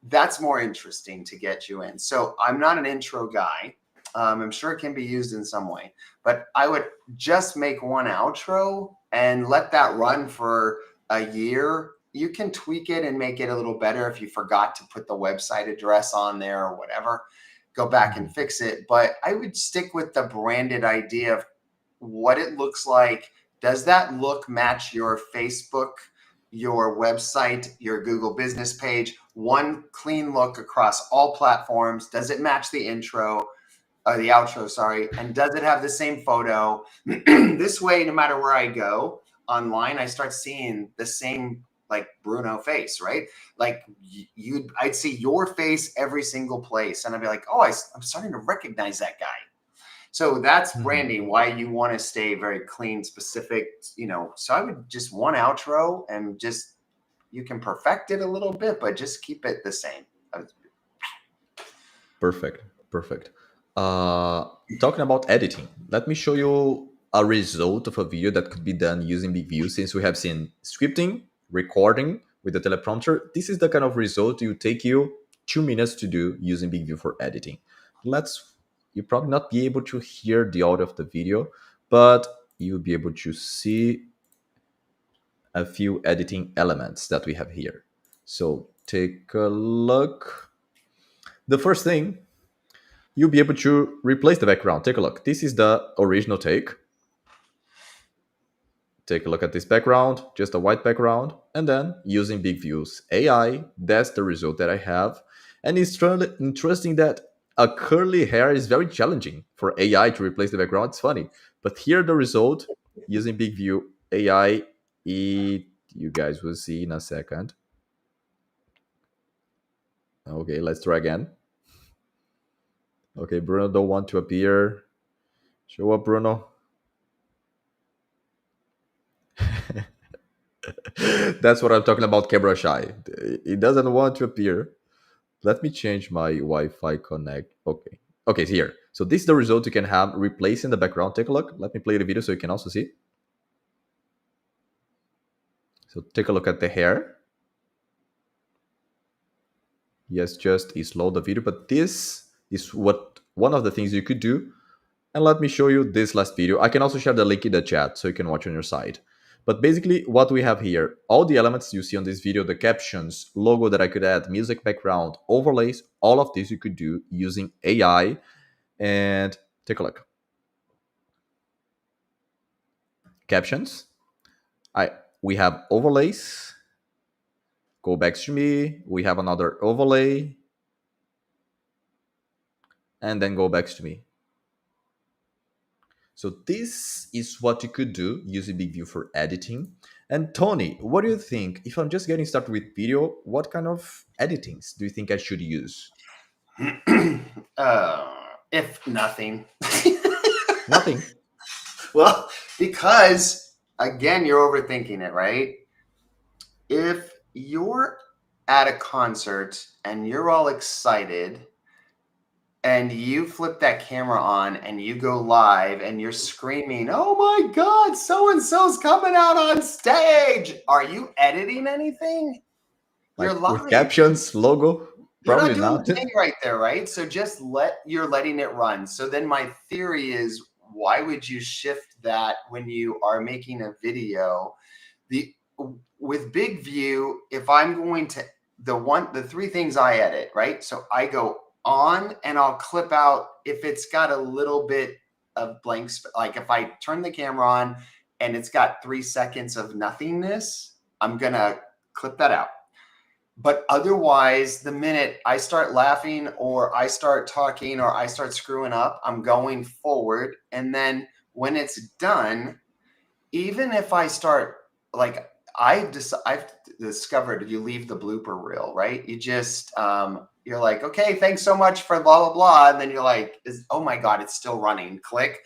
Speaker 2: that's more interesting to get you in. So I'm not an intro guy. I'm sure it can be used in some way, but I would just make one outro and let that run for a year. You can tweak it and make it a little better if you forgot to put the website address on there or whatever. Go back and
Speaker 1: Mhm.
Speaker 2: fix it. But I would stick with the branded idea of what it looks like. Does that look match your Facebook, your website, your Google business page? One clean look across all platforms. Does it match the intro or the outro? Sorry. And does it have the same photo? This way, no matter where I go online, I start seeing the same like Bruno face, right? Like I'd see your face every single place, and I'd be like, oh, I'm starting to recognize that guy. So that's
Speaker 1: Mhm.
Speaker 2: branding, why you want to stay very clean, specific, So I would just one outro and just you can perfect it a little bit, but just keep it the same.
Speaker 1: Perfect, perfect. Uh, Talking about editing, let me show you a result of a video that could be done using Big View. Since we have seen scripting, recording with the teleprompter, this is the kind of result you take you 2 minutes to do using Big View for editing. Let's You probably not be able to hear the audio of the video, but you'll be able to see a few editing elements that we have here. So take a look. The first thing, you'll be able to replace the background. Take a look. This is the original take. Take a look at this background, just a white background, and then using Big Views AI, that's the result that I have. And it's truly interesting that a curly hair is very challenging for AI to replace the background. It's funny. But here the result using Big View AI, you guys will see in a second. Okay, let's try again. Okay, Bruno don't want to appear. Show up, Bruno. That's what I'm talking about, camera shy. It doesn't want to appear. Let me change my Wi-Fi connect. Okay. Okay, it's here. So this is the result you can have replacing the background. Take a look. Let me play the video so you can also see. So take a look at the hair. Yes, just slow the video, but this is what one of the things you could do. And let me show you this last video. I can also share the link in the chat so you can watch on your side. But basically what we have here, all the elements you see on this video, the captions, logo that I could add, music background, overlays, all of this you could do using AI. And take a look. Captions. I We have overlays. Go back to me. We have another overlay. And then go back to me. So this is what you could do using Big View for editing. And Tony, what do you think? If I'm just getting started with video, what kind of editings do you think I should use?
Speaker 2: uh, if nothing.
Speaker 1: Nothing.
Speaker 2: Well, because again, you're overthinking it, right? If you're at a concert and you're all excited and you flip that camera on and you go live and you're screaming, "Oh my God, so and so's coming out on stage." Are you editing anything? You're
Speaker 1: Like with
Speaker 2: live.
Speaker 1: captions, logo?
Speaker 2: You're not
Speaker 1: Probably
Speaker 2: doing
Speaker 1: not.
Speaker 2: the thing right there, right? So just you're letting it run. So then my theory is, why would you shift that when you are making a video? The with Big View, if I'm going to the three things I edit, right? So I go on and I'll clip out if it's got a little bit of blank, like if I turn the camera on and it's got 3 seconds of nothingness, I'm gonna clip that out. But otherwise, the minute I start laughing or I start talking or I start screwing up, I'm going forward. And then when it's done, even if I start like I've discovered you leave the blooper reel, right? You just you're like, okay, thanks so much for blah blah blah, and then you're like, oh my god, it's still running. Click.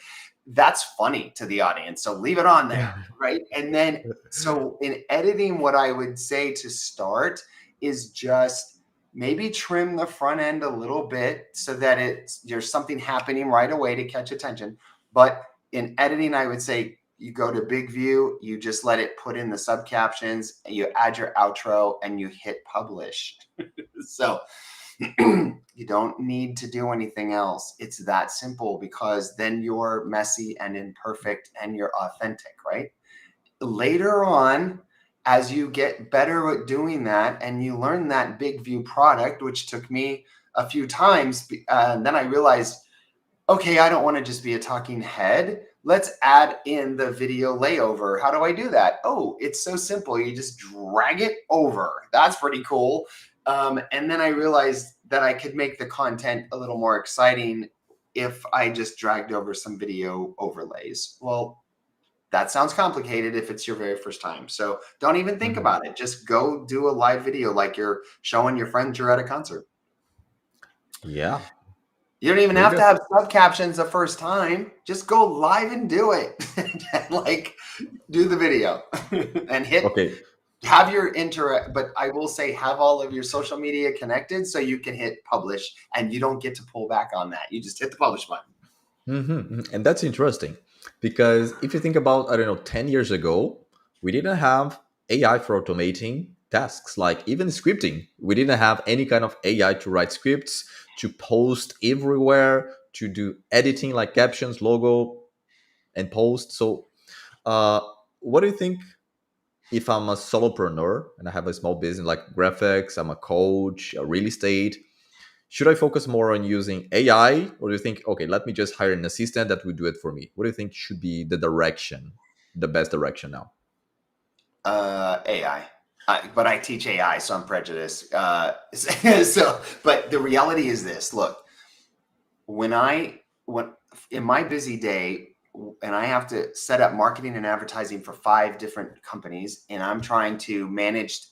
Speaker 2: That's funny to the audience, so leave it on there, right? And then so in editing, what I would say to start is just maybe trim the front end a little bit so that there's something happening right away to catch attention. But in editing, I would say you go to Big View, you just let it put in the sub captions, you add your outro, and you hit publish. So you don't need to do anything else. It's that simple, because then you're messy and imperfect and you're authentic, right? Later on, as you get better at doing that and you learn that Big View product, which took me a few times, then I realized, okay, I don't want to just be a talking head. Let's add in the video layover. How do I do that? Oh, it's so simple. You just drag it over. That's pretty cool. And then I realized that I could make the content a little more exciting if I just dragged over some video overlays. Well, that sounds complicated if it's your very first time. So don't even think
Speaker 1: Mhm.
Speaker 2: about it. Just go do a live video like you're showing your friends you're at a concert.
Speaker 1: Yeah,
Speaker 2: You don't even
Speaker 1: very
Speaker 2: have to
Speaker 1: good.
Speaker 2: have sub captions the first time. Just go live and do it. And like do the video and
Speaker 1: Okay,
Speaker 2: have your interact. But I will say, have all of your social media connected so you can hit publish and you don't get to pull back on that. You just hit the publish button.
Speaker 1: and that's interesting because if you think about, I don't know, 10 years ago, we didn't have AI for automating tasks, like even scripting. We didn't have any kind of AI to write scripts, to post everywhere, to do editing like captions, logo, and post. So, uh, what do you think if I'm a solopreneur and I have a small business like graphics, I'm a coach, a real estate? Should I focus more on using AI, or do you think, okay, let me just hire an assistant that will do it for me? What do you think should be the direction, the best direction now?
Speaker 2: AI. But I teach AI, so I'm prejudiced. So, but the reality is this: look, when in my busy day, and I have to set up marketing and advertising for 5 different companies, and I'm trying to manage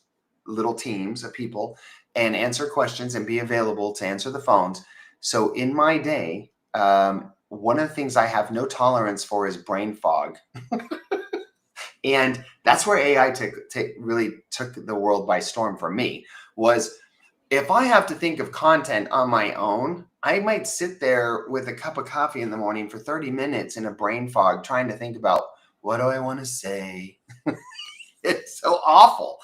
Speaker 2: little teams of people and answer questions and be available to answer the phones. So in my day, one of the things I have no tolerance for is brain fog. And that's where AI really took the world by storm for me. Was if I have to think of content on my own, I might sit there with a cup of coffee in the morning for 30 minutes in a brain fog trying to think about, what do I want to say? It's so awful.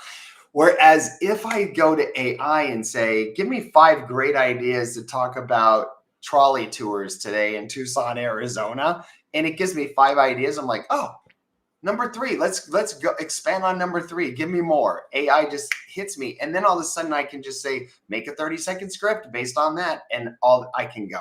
Speaker 2: Whereas if I go to AI and say, give me 5 great ideas to talk about trolley tours today in Tucson, Arizona, and it gives me 5 ideas, I'm like, oh, number 3, let's go expand on number 3. Give me more. AI just hits me, and then all of a sudden I can just say, make a 30-second script based on that, and all I can go.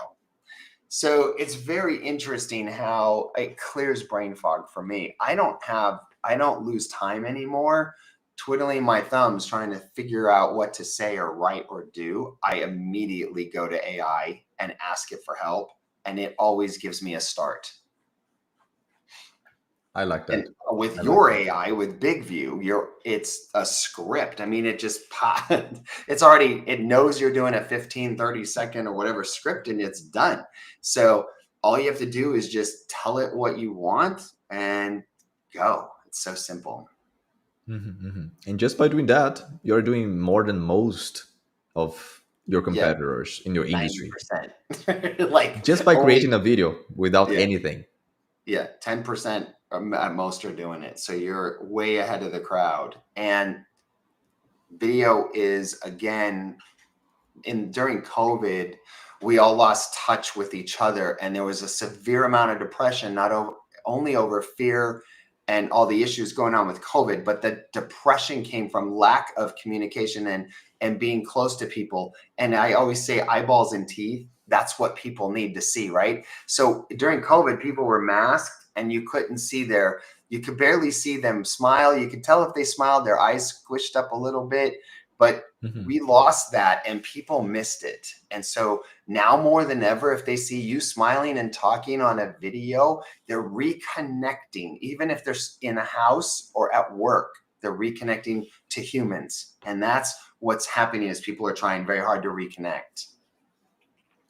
Speaker 2: So it's very interesting how it clears brain fog for me. I don't lose time anymore twiddling my thumbs trying to figure out what to say or write or do. I immediately go to AI and ask it for help, and it always gives me a start.
Speaker 1: I like
Speaker 2: And
Speaker 1: that.
Speaker 2: with
Speaker 1: I like
Speaker 2: your
Speaker 1: that.
Speaker 2: AI, with Big View, it's a script. I mean, it just it's already, it knows you're doing a 15-30 second or whatever script, and it's done. So all you have to do is just tell it what you want and go. It's so simple.
Speaker 1: And just by doing that, you're doing more than most of your
Speaker 2: Yeah,
Speaker 1: competitors in your industry.
Speaker 2: 90%. Like
Speaker 1: Just by
Speaker 2: only,
Speaker 1: creating a video without
Speaker 2: yeah,
Speaker 1: anything.
Speaker 2: yeah, 10% at most are doing it. So you're way ahead of the crowd. And video is, again, during COVID, we all lost touch with each other, and there was a severe amount of depression, not only over fear and all the issues going on with COVID, but the depression came from lack of communication and being close to people. And I always say eyeballs and teeth, that's what people need to see, right? So during COVID, people were masked and you couldn't see you could barely see them smile. You could tell if they smiled, their eyes squished up a little bit, but
Speaker 1: Mhm.
Speaker 2: we lost that and people missed it. And so now more than ever, if they see you smiling and talking on a video, they're reconnecting. Even if they're in a house or at work, they're reconnecting to humans. And that's what's happening is people are trying very hard to reconnect.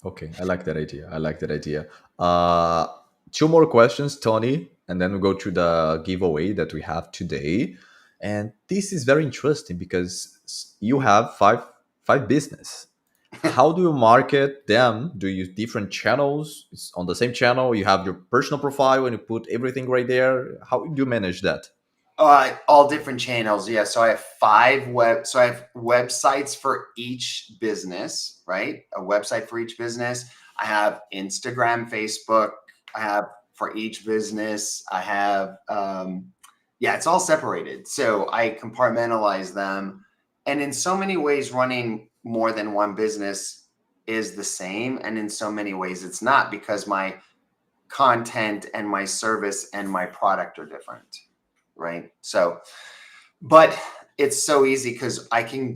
Speaker 1: Okay, I like that idea. I like that idea. Uh, Two more questions, Tony, and then we go to the giveaway that we have today. And this is very interesting because you have five business. How do you market them? Do you use different channels? It's on the same channel. You have your personal profile and you put everything right there. How do you manage that?
Speaker 2: All different channels. Yeah. So I have so I have websites for each business, right? A website for each business. I have Instagram, Facebook. I have for each business. I have, yeah, it's all separated. So I compartmentalize them. And in so many ways, running more than one business is the same. And in so many ways, it's not because my content and my service and my product are different, right? So, but it's so easy because I can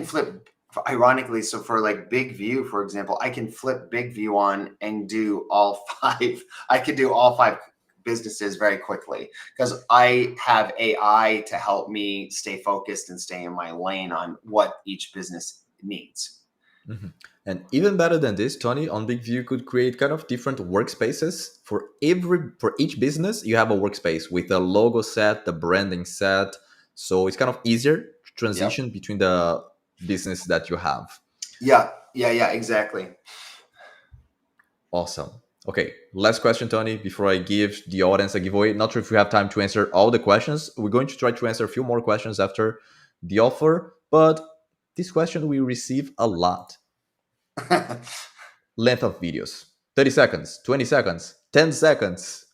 Speaker 2: flip, ironically. So for like Big View, for example, I can flip Big View on and do all five. I could do all five businesses very quickly because I have AI to help me stay focused and stay in my lane on what each business needs.
Speaker 1: Mhm. And even better than this, Tony, on Big View could create kind of different workspaces for each business. You have a workspace with a logo set, the branding set, so it's kind of easier to
Speaker 2: Yep.
Speaker 1: transition between the business that you have.
Speaker 2: Yeah. Yeah. Yeah. Exactly.
Speaker 1: Awesome. Okay, last question, Tony, before I give the audience a giveaway. Not sure if we have time to answer all the questions. We're going to try to answer a few more questions after the offer, but this question we receive a lot. Length of videos: 30 seconds, 20 seconds, 10 seconds.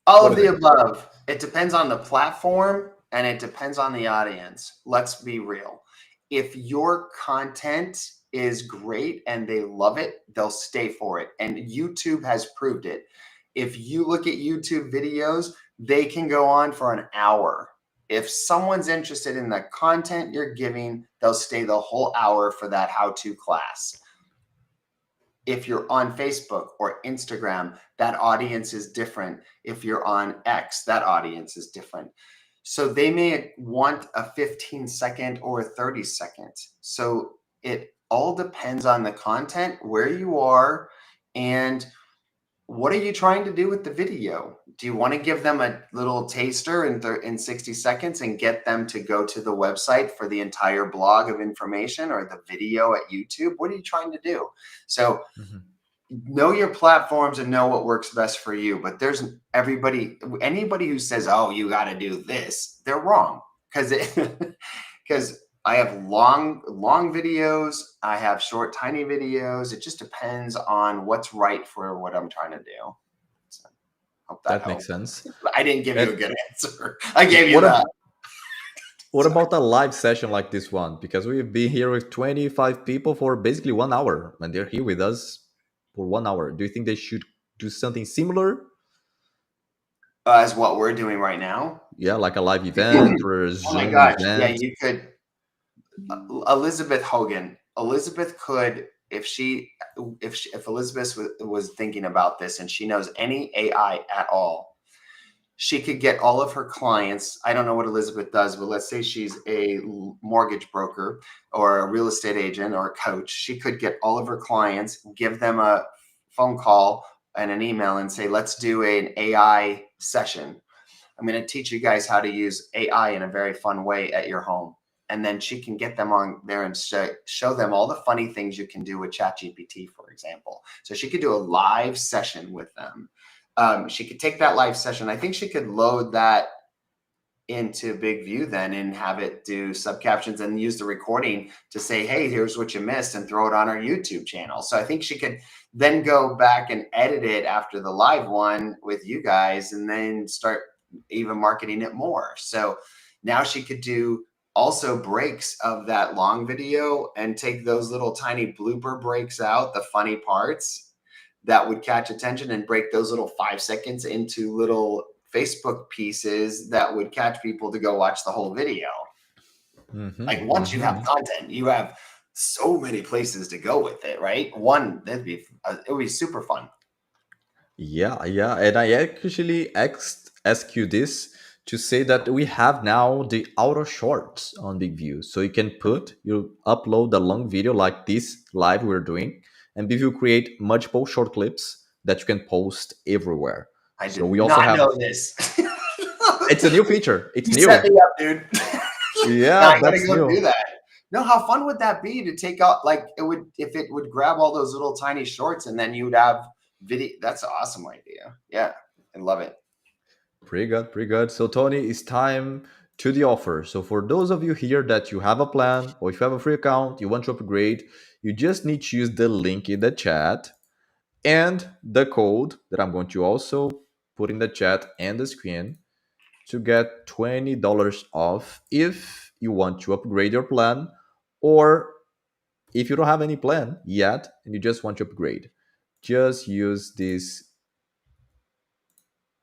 Speaker 2: All
Speaker 1: What
Speaker 2: of
Speaker 1: do you
Speaker 2: the
Speaker 1: think?
Speaker 2: above. It depends on the platform and it depends on the audience. Let's be real. If your content is great and they love it, they'll stay for it. And YouTube has proved it. If you look at YouTube videos, they can go on for an hour. If someone's interested in the content you're giving, they'll stay the whole hour for that how to class. If you're on Facebook or Instagram, that audience is different. If you're on X, that audience is different. So they may want a 15-second or a 30-second. So it all depends on the content, where you are, and what are you trying to do with the video? Do you want to give them a little taster in 60 seconds and get them to go to the website for the entire blog of information or the video at YouTube? What are you trying to do? So
Speaker 1: Mhm.
Speaker 2: know your platforms and know what works best for you. But there's anybody who says, "Oh, you got to do this," they're wrong because because I have long videos, I have short, tiny videos. It just depends on what's right for what I'm trying to do. So, hope that
Speaker 1: That makes
Speaker 2: helped.
Speaker 1: sense.
Speaker 2: I didn't give you a
Speaker 1: And
Speaker 2: good answer. I gave you
Speaker 1: what
Speaker 2: that.
Speaker 1: ab- what about a live session like this one? Because we've been here with 25 people for basically 1 hour, and they're here with us for 1 hour. Do you think they should do something similar?
Speaker 2: As what we're doing right now.
Speaker 1: Yeah, like a live event or a
Speaker 2: Oh my
Speaker 1: Zoom
Speaker 2: gosh! Yeah,
Speaker 1: event?
Speaker 2: you could. Elizabeth Hogan. Elizabeth could, if Elizabeth was thinking about this and she knows any AI at all, she could get all of her clients. I don't know what Elizabeth does, but let's say she's a mortgage broker or a real estate agent or a coach. She could get all of her clients, give them a phone call and an email and say, let's do an AI session. I'm going to teach you guys how to use AI in a very fun way at your home. And then she can get them on there and show them all the funny things you can do with ChatGPT, for example. So she could do a live session with them. She could take that live session. I think she could load that into Big View then and have it do subcaptions and use the recording to say, hey, here's what you missed and throw it on our YouTube channel. So I think she could then go back and edit it after the live one with you guys and then start even marketing it more. So now she could do also breaks of that long video and take those little tiny blooper breaks out, the funny parts that would catch attention, and break those little 5 seconds into little Facebook pieces that would catch people to go watch the whole video. Like once you have content, you have so many places to go with it, right? One, it would be super fun.
Speaker 1: Yeah, yeah. And I actually ask you this to say that we have now the auto shorts on Big View. So you upload a long video like this live we're doing, and Big View create multiple short clips that you can post everywhere.
Speaker 2: I
Speaker 1: So
Speaker 2: did
Speaker 1: we also
Speaker 2: not
Speaker 1: have,
Speaker 2: know this.
Speaker 1: it's a new feature. It's
Speaker 2: You set
Speaker 1: new.
Speaker 2: me up, dude. Now
Speaker 1: Yeah,
Speaker 2: I gotta
Speaker 1: that's
Speaker 2: go do
Speaker 1: new.
Speaker 2: that. No, how fun would that be to take out, like, it would, if it would grab all those little tiny shorts and then you would have video. That's an awesome idea. Yeah, I love it.
Speaker 1: Pretty good, pretty good. So, Tony, it's time to the offer. So, for those of you here that you have a plan or if you have a free account, you want to upgrade, you just need to use the link in the chat and the code that I'm going to also put in the chat and the screen to get $20 off if you want to upgrade your plan, or if you don't have any plan yet and you just want to upgrade. Just use this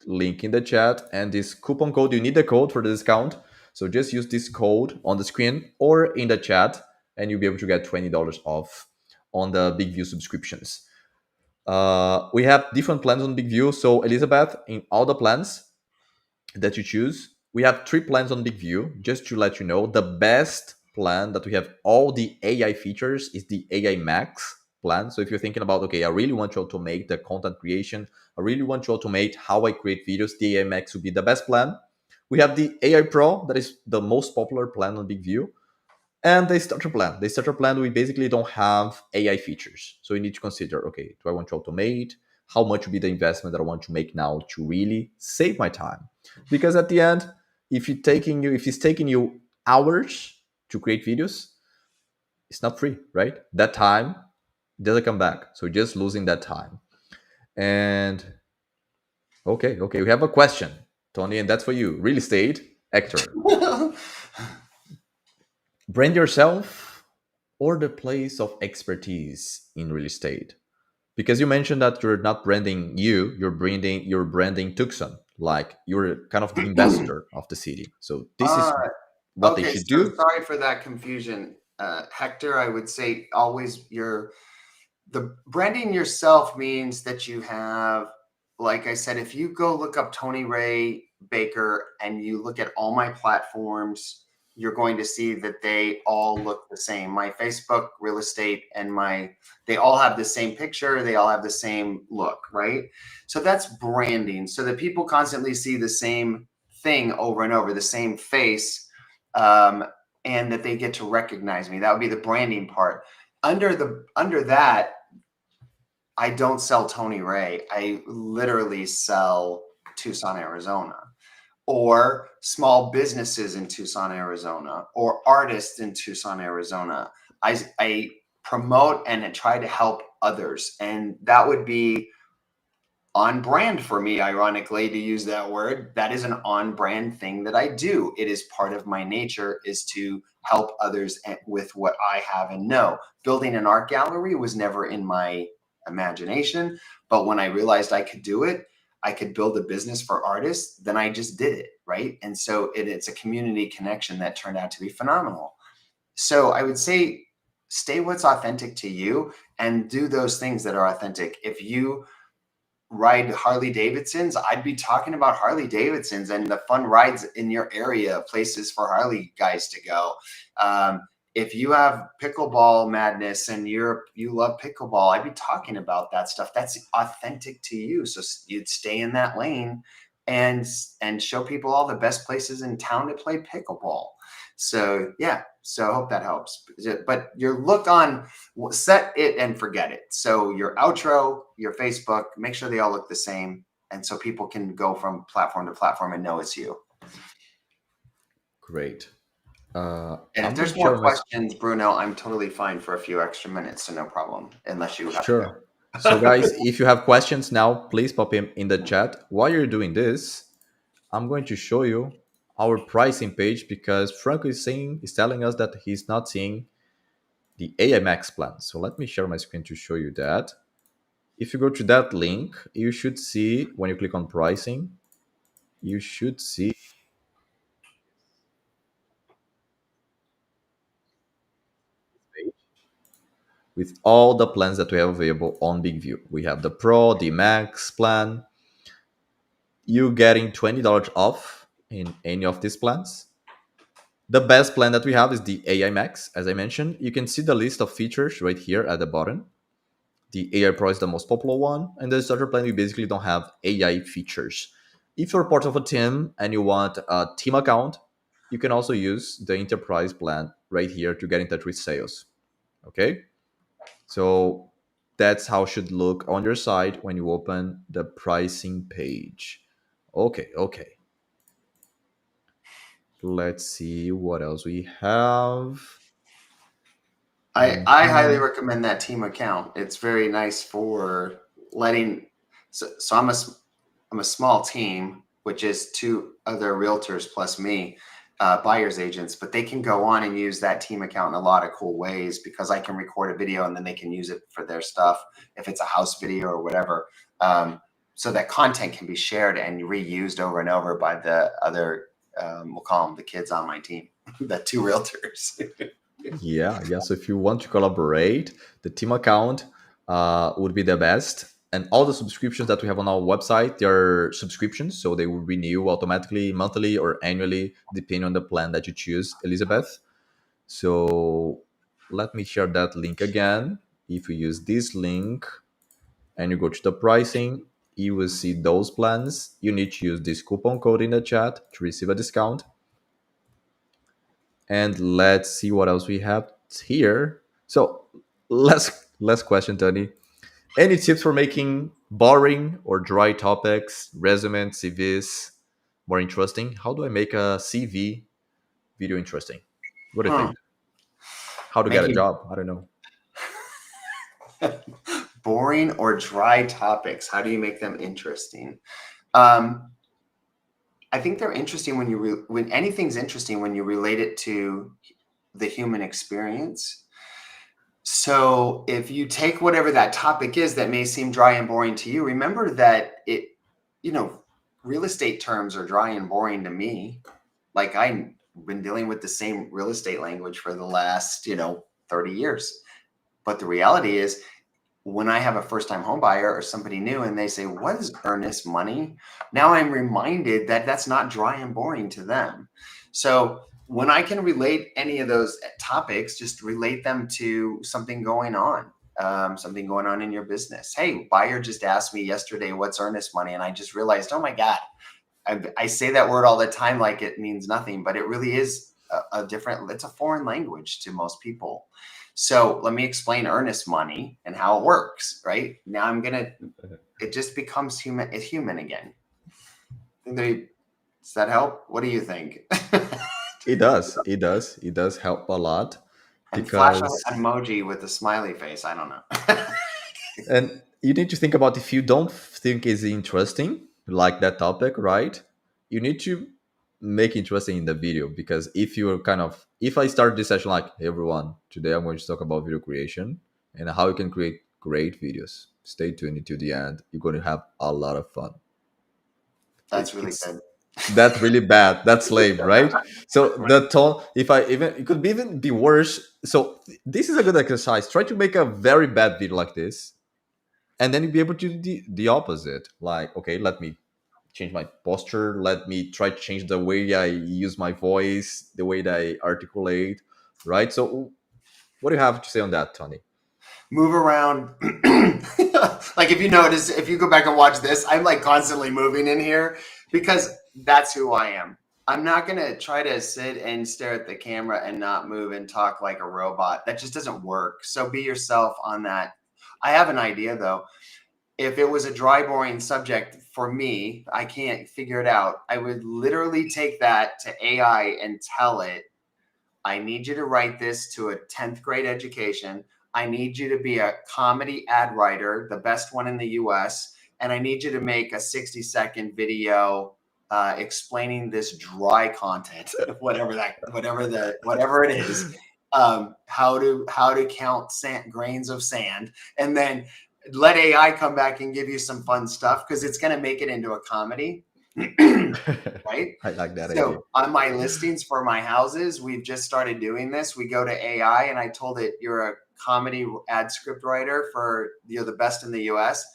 Speaker 1: link in the chat and this coupon code. You need the code for the discount, so just use this code on the screen or in the chat and you'll be able to get $20 off on the Big View subscriptions. We have different plans on Big View. So Elizabeth, in all the plans that you choose, we have 3 plans on Big View. Just to let you know, the best plan that we have all the AI features is the AI Max plan. So if you're thinking about, okay, I really want to automate the content creation, I really want to automate how I create videos, the AI Max would be the best plan. We have the AI Pro, that is the most popular plan on Big View. And the starter plan. The starter plan, we basically don't have AI features. So you need to consider, okay, do I want to automate? How much would be the investment that I want to make now to really save my time? Because at the end, if it's taking you hours to create videos, it's not free, right? That time doesn't come back. So just losing that time. And okay, we have a question, Tony, and that's for you. Real estate, Hector. Brand yourself or the place of expertise in real estate? Because you mentioned that you're not branding you're branding Tucson, like you're kind of the ambassador of the city. So this
Speaker 2: uh,
Speaker 1: is what they
Speaker 2: okay,
Speaker 1: should
Speaker 2: so
Speaker 1: do.
Speaker 2: sorry for that confusion. Hector, I would say always the branding yourself means that you have, like I said, if you go look up Tony Ray Baker and you look at all my platforms, you're going to see that they all look the same. My Facebook, real estate, and they all have the same picture. They all have the same look, right? So that's branding. So that people constantly see the same thing over and over, the same face, um, and that they get to recognize me. That would be the branding part. Under that, I don't sell Tony Ray. I literally sell Tucson, Arizona, or small businesses in Tucson, Arizona, or artists in Tucson, Arizona. I promote and try to help others. And that would be on brand for me, ironically, to use that word. That is an on brand thing that I do. It is part of my nature, is to help others with what I have and know. Building an art gallery was never in my imagination, but when I realized I could do it, I could build a business for artists, then I just did it, right? And so it's a community connection that turned out to be phenomenal. So I would say stay what's authentic to you and do those things that are authentic. If you ride Harley Davidsons, I'd be talking about Harley Davidsons and the fun rides in your area, places for Harley guys to go. If you have pickleball madness and you love pickleball, I'd be talking about that stuff. That's authentic to you. So you'd stay in that lane and show people all the best places in town to play pickleball. So yeah, so I hope that helps. But your look on, set it and forget it. So your outro, your Facebook, make sure they all look the same, and so people can go from platform to platform and know it's you.
Speaker 1: Great.
Speaker 2: And if
Speaker 1: I'm going
Speaker 2: there's
Speaker 1: to
Speaker 2: more
Speaker 1: share my
Speaker 2: questions, Bruno, I'm totally fine for a few extra minutes, so no problem, unless you have to
Speaker 1: sure. So
Speaker 2: go.
Speaker 1: guys, if you have questions now, please pop them in the chat. While you're doing this, I'm going to show you our pricing page because Franco is telling us that he's not seeing the AI Max plan. So let me share my screen to show you that. If you go to that link, you should see when you click on pricing, you should see with all the plans that we have available on Big View. We have the Pro, the Max plan. You getting $20 off in any of these plans. The best plan that we have is the AI Max. As I mentioned, you can see the list of features right here at the bottom. The AI Pro is the most popular one, and the starter plan you basically don't have AI features. If you're part of a team and you want a team account, you can also use the enterprise plan right here to get in touch with sales. Okay, so that's how it should look on your side when you open the pricing page. Okay. Let's see what else we have.
Speaker 2: I highly
Speaker 1: Mhm.
Speaker 2: recommend that team account. It's very nice for letting. So I'm a small team, which is two other realtors plus me, buyers agents, but they can go on and use that team account in a lot of cool ways because I can record a video and then they can use it for their stuff if it's a house video or whatever. So that content can be shared and reused over and over by the other. We'll call them the kids on my team, the two realtors.
Speaker 1: Yeah. So if you want to collaborate, the team account would be the best. And all the subscriptions that we have on our website, they're subscriptions, so they will renew automatically, monthly or annually, depending on the plan that you choose, Elizabeth. So let me share that link again. If you use this link and you go to the pricing, you will see those plans. You need to use this coupon code in the chat to receive a discount. And let's see what else we have here. So last question, Tony. Any tips for making boring or dry topics, resumes, CVs more interesting? How do I make a CV video interesting? What do you
Speaker 2: Hmm.
Speaker 1: think? How to get a
Speaker 2: Making
Speaker 1: job? I don't know.
Speaker 2: boring or dry topics. How do you make them interesting? Um, I think they're interesting when when anything's interesting when you relate it to the human experience. So if you take whatever that topic is that may seem dry and boring to you, remember that you know, real estate terms are dry and boring to me. Like I've been dealing with the same real estate language for the last, 30 years. But the reality is when I have a first time home buyer or somebody new and they say, "What is earnest money?" Now I'm reminded that that's not dry and boring to them. So when I can relate any of those topics, just relate them to something going on in your business. Hey, buyer just asked me yesterday, "What's earnest money?" And I just realized, oh my God, I say that word all the time like it means nothing, but it really is it's a foreign language to most people. So let me explain earnest money and how it works, right? Now it just becomes it's human again. Does that help? What do you think?
Speaker 1: It does. It does. It does help a lot
Speaker 2: And flash an
Speaker 1: because
Speaker 2: emoji with a smiley face. I don't know.
Speaker 1: and you need to think about if you don't think is interesting, like that topic, right? You need to make interesting in the video because if I start this session like, hey everyone, today I'm going to talk about video creation and how you can create great videos. Stay tuned until the end. You're going to have a lot of fun.
Speaker 2: That's really
Speaker 1: It's
Speaker 2: good.
Speaker 1: that really bad. That's lame, right? So the tone, if I even, it could be even be worse. So this is a good exercise. Try to make a very bad video like this, and then you'll be able to do the opposite. Like, okay, let me change my posture. Let me try to change the way I use my voice, the way that I articulate, right? So, what do you have to say on that, Tony?
Speaker 2: Move around. Like if you notice, if you go back and watch this, I'm like constantly moving in here because that's who I am. I'm not going to try to sit and stare at the camera and not move and talk like a robot. That just doesn't work. So be yourself on that. I have an idea though. If it was a dry, boring subject for me, I can't figure it out. I would literally take that to AI and tell it, I need you to write this to a 10th grade education. I need you to be a comedy ad writer, the best one in the US. And I need you to make a 60-second video explaining this dry content, whatever it is, how to count grains of sand, and then let AI come back and give you some fun stuff because it's going to make it into a comedy. Right?
Speaker 1: I like that idea.
Speaker 2: So on my listings for my houses, we've just started doing this. We go to AI and I told it, you're a comedy ad script writer you're the best in the US.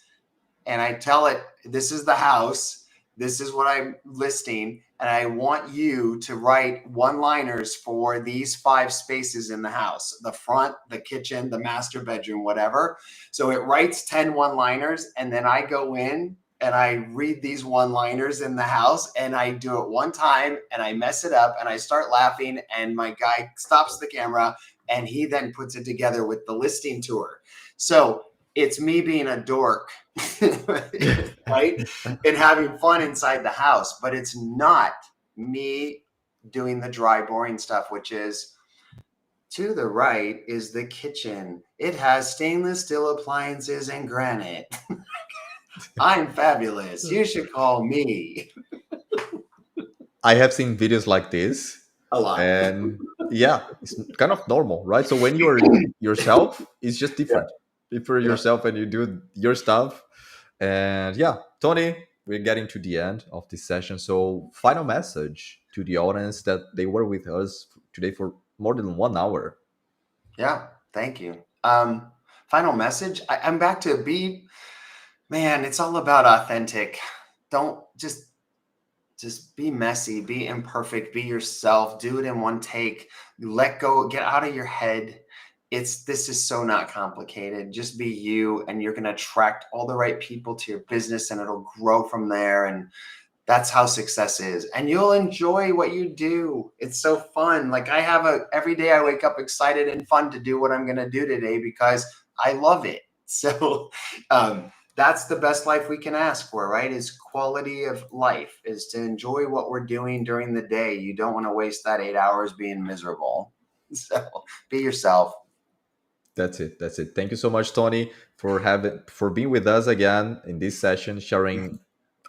Speaker 2: And I tell it, this is the house, this is what I'm listing, and I want you to write one-liners for these 5 spaces in the house: the front, the kitchen, the master bedroom, whatever. So it writes 10 one-liners, and then I go in and I read these one-liners in the house, and I do it one time and I mess it up and I start laughing, and my guy stops the camera and he then puts it together with the listing tour. So it's me being a dork, right? And having fun inside the house, but it's not me doing the dry, boring stuff, which is, to the right is the kitchen. It has stainless steel appliances and granite. I'm fabulous. You should call me.
Speaker 1: I have seen videos like this,
Speaker 2: A lot.
Speaker 1: and yeah, it's kind of normal, right? So when you're yourself, it's just
Speaker 2: Yeah.
Speaker 1: different. If you're
Speaker 2: Yeah.
Speaker 1: yourself and you do your stuff, and yeah, Tony, we're getting to the end of this session. So final message to the audience that they were with us today for more than 1 hour.
Speaker 2: Yeah. Thank you. Final message. I'm back to man, it's all about authentic. Don't just be messy, be imperfect, be yourself, do it in one take, let go, get out of your head. This is so not complicated. Just be you, and you're going to attract all the right people to your business, and it'll grow from there. And that's how success is. And you'll enjoy what you do. It's so fun. Like every day I wake up excited and fun to do what I'm going to do today because I love it. So, that's the best life we can ask for, right? Is quality of life, is to enjoy what we're doing during the day. You don't want to waste that 8 hours being miserable. So be yourself.
Speaker 1: That's it. That's it. Thank you so much, Tony, for being with us again in this session, sharing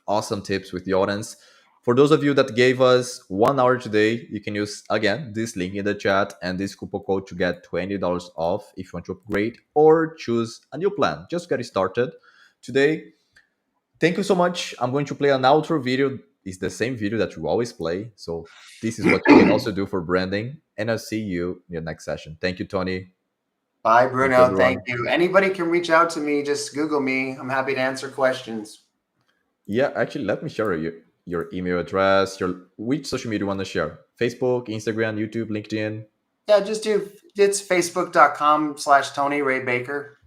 Speaker 1: awesome tips with the audience. For those of you that gave us 1 hour today, you can use again this link in the chat and this coupon code to get $20 off if you want to upgrade or choose a new plan. Just get started today. Thank you so much. I'm going to play an outro video. It's the same video that you always play. So this is what you can also do for branding. And I'll see you in the next session. Thank you, Tony.
Speaker 2: Bye,
Speaker 1: Thank you,
Speaker 2: Bruno. Thank
Speaker 1: everyone.
Speaker 2: you. Anybody can reach out to me. Just Google me. I'm happy to answer questions.
Speaker 1: Yeah, actually, let me share your email address, which social media you want to share. Facebook, Instagram, YouTube, LinkedIn.
Speaker 2: Yeah, it's facebook.com/Tony Ray Baker.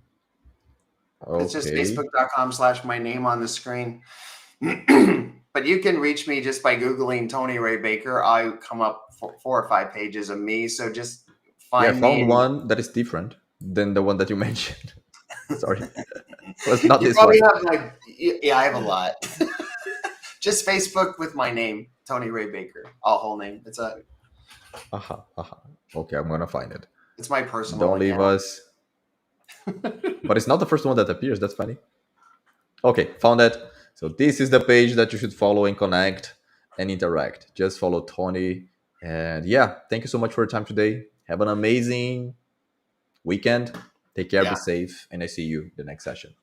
Speaker 2: It's just
Speaker 1: Okay.
Speaker 2: facebook.com/my name on the screen. But you can reach me just by Googling Tony Ray Baker. I come up 4 or 5 pages of me. So just
Speaker 1: Yeah, I
Speaker 2: find me.
Speaker 1: found one that is different than the one that you mentioned. Sorry. Was not
Speaker 2: You
Speaker 1: this
Speaker 2: probably
Speaker 1: one.
Speaker 2: have yeah, I have a lot. Just Facebook with my name, Tony Ray Baker, all whole name.
Speaker 1: Aha, aha. Okay, I'm gonna find it.
Speaker 2: It's my personal
Speaker 1: Don't leave
Speaker 2: account.
Speaker 1: us. But it's not the first one that appears. That's funny. Okay, found it. So this is the page that you should follow and connect and interact. Just follow Tony. And yeah, thank you so much for your time today. Have an amazing weekend. Take care, be
Speaker 2: Yeah.
Speaker 1: safe, and I see you the next session.